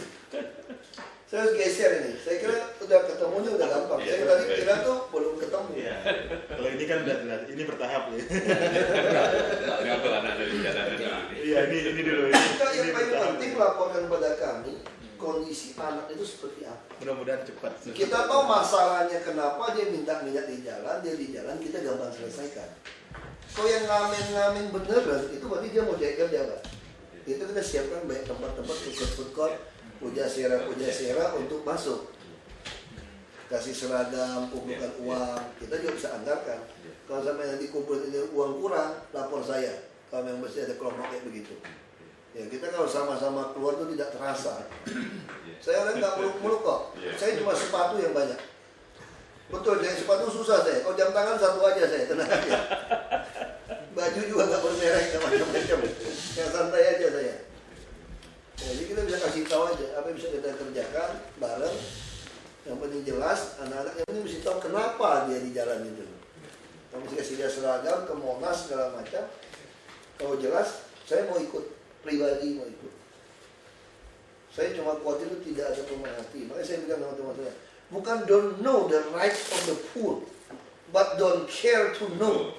Saya harus geser ini. Saya kira udah ketemunya udah gampang. Saya tadi kira tuh belum ketemu. Iya. Kalau ini kan udah jelas. Ini bertahap ya. Nggak pelan ada di jalan. Iya, ini dulu. Kita yang paling penting laporkan pada kami kondisi anak itu seperti apa. Mudah-mudahan cepat. Kita tahu masalahnya kenapa dia minta minyak di jalan, dia di jalan kita gampang selesaikan. Kalau yang ngamen-ngamen beneran itu berarti dia mau cari kerja Pak. Itu kita siapkan banyak tempat-tempat food court, puja sera untuk masuk. Kasih seragam, kumpulkan uang, kita juga bisa anggarkan. Kalau sampai nanti kumpulin uang kurang, lapor saya. Kalau memang mesti ada kelompok kayak begitu. Ya kita kalau sama-sama keluar itu tidak terasa. Saya orang nggak muluk-muluk kok. Saya cuma sepatu yang banyak. Betul, jahit sepatu susah saya. Kalau jam tangan satu aja saya, tenang aja. Baju juga nggak bermerek, nggak macam-macam. Yang santai aja saya. Jadi kita bisa kasih tahu aja apa yang bisa kita kerjakan bareng. Yang penting jelas, anak-anak yang penting mesti tahu kenapa dia di jalan itu. Kita mesti kasih dia seragam ke Monas segala macam. Kalau jelas, saya mau ikut, pribadi mau ikut. Saya cuma khawatir itu tidak ada pemerhati. Makanya saya bilang sama teman-teman, bukan don't know the rights of the poor, but don't care to know.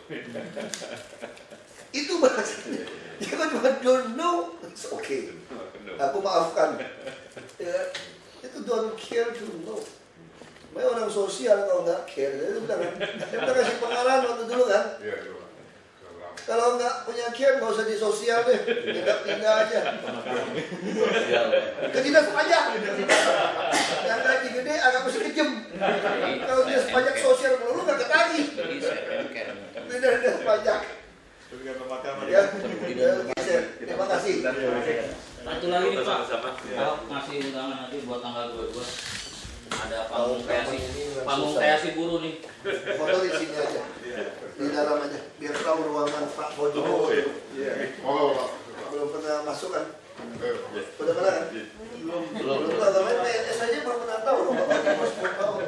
Itu bahasanya. Dia cuma don't know, it's okay. Aku maafkan. Ya, itu don't care to know. Makanya orang sosial kalau nggak care, itu bilang kan. Kita kasih pengalaman waktu dulu kan. Iya, dulu. Kalau nggak punya care, nggak usah di sosial deh. Pindah-pindah aja. Ke dinas pajak. Yang gaji gede agak mesti kejem. Kalau dinas pajak sosial melulu nggak ketagih. Pindah dinas pajak. Ya, terima kasih. Satu lagi nih Pak, ngasih undangan nanti buat tanggal 22. Ada panggung kreasi buruh nih. Foto di sini aja, di dalam aja, biar tahu ruangan Pak Bojo. Iya. Oh, Belum pernah masuk kan? Pak. Udah pernah kan? Belum. Kalau PNS aja baru pernah tahu loh, Pak. 10 tahun.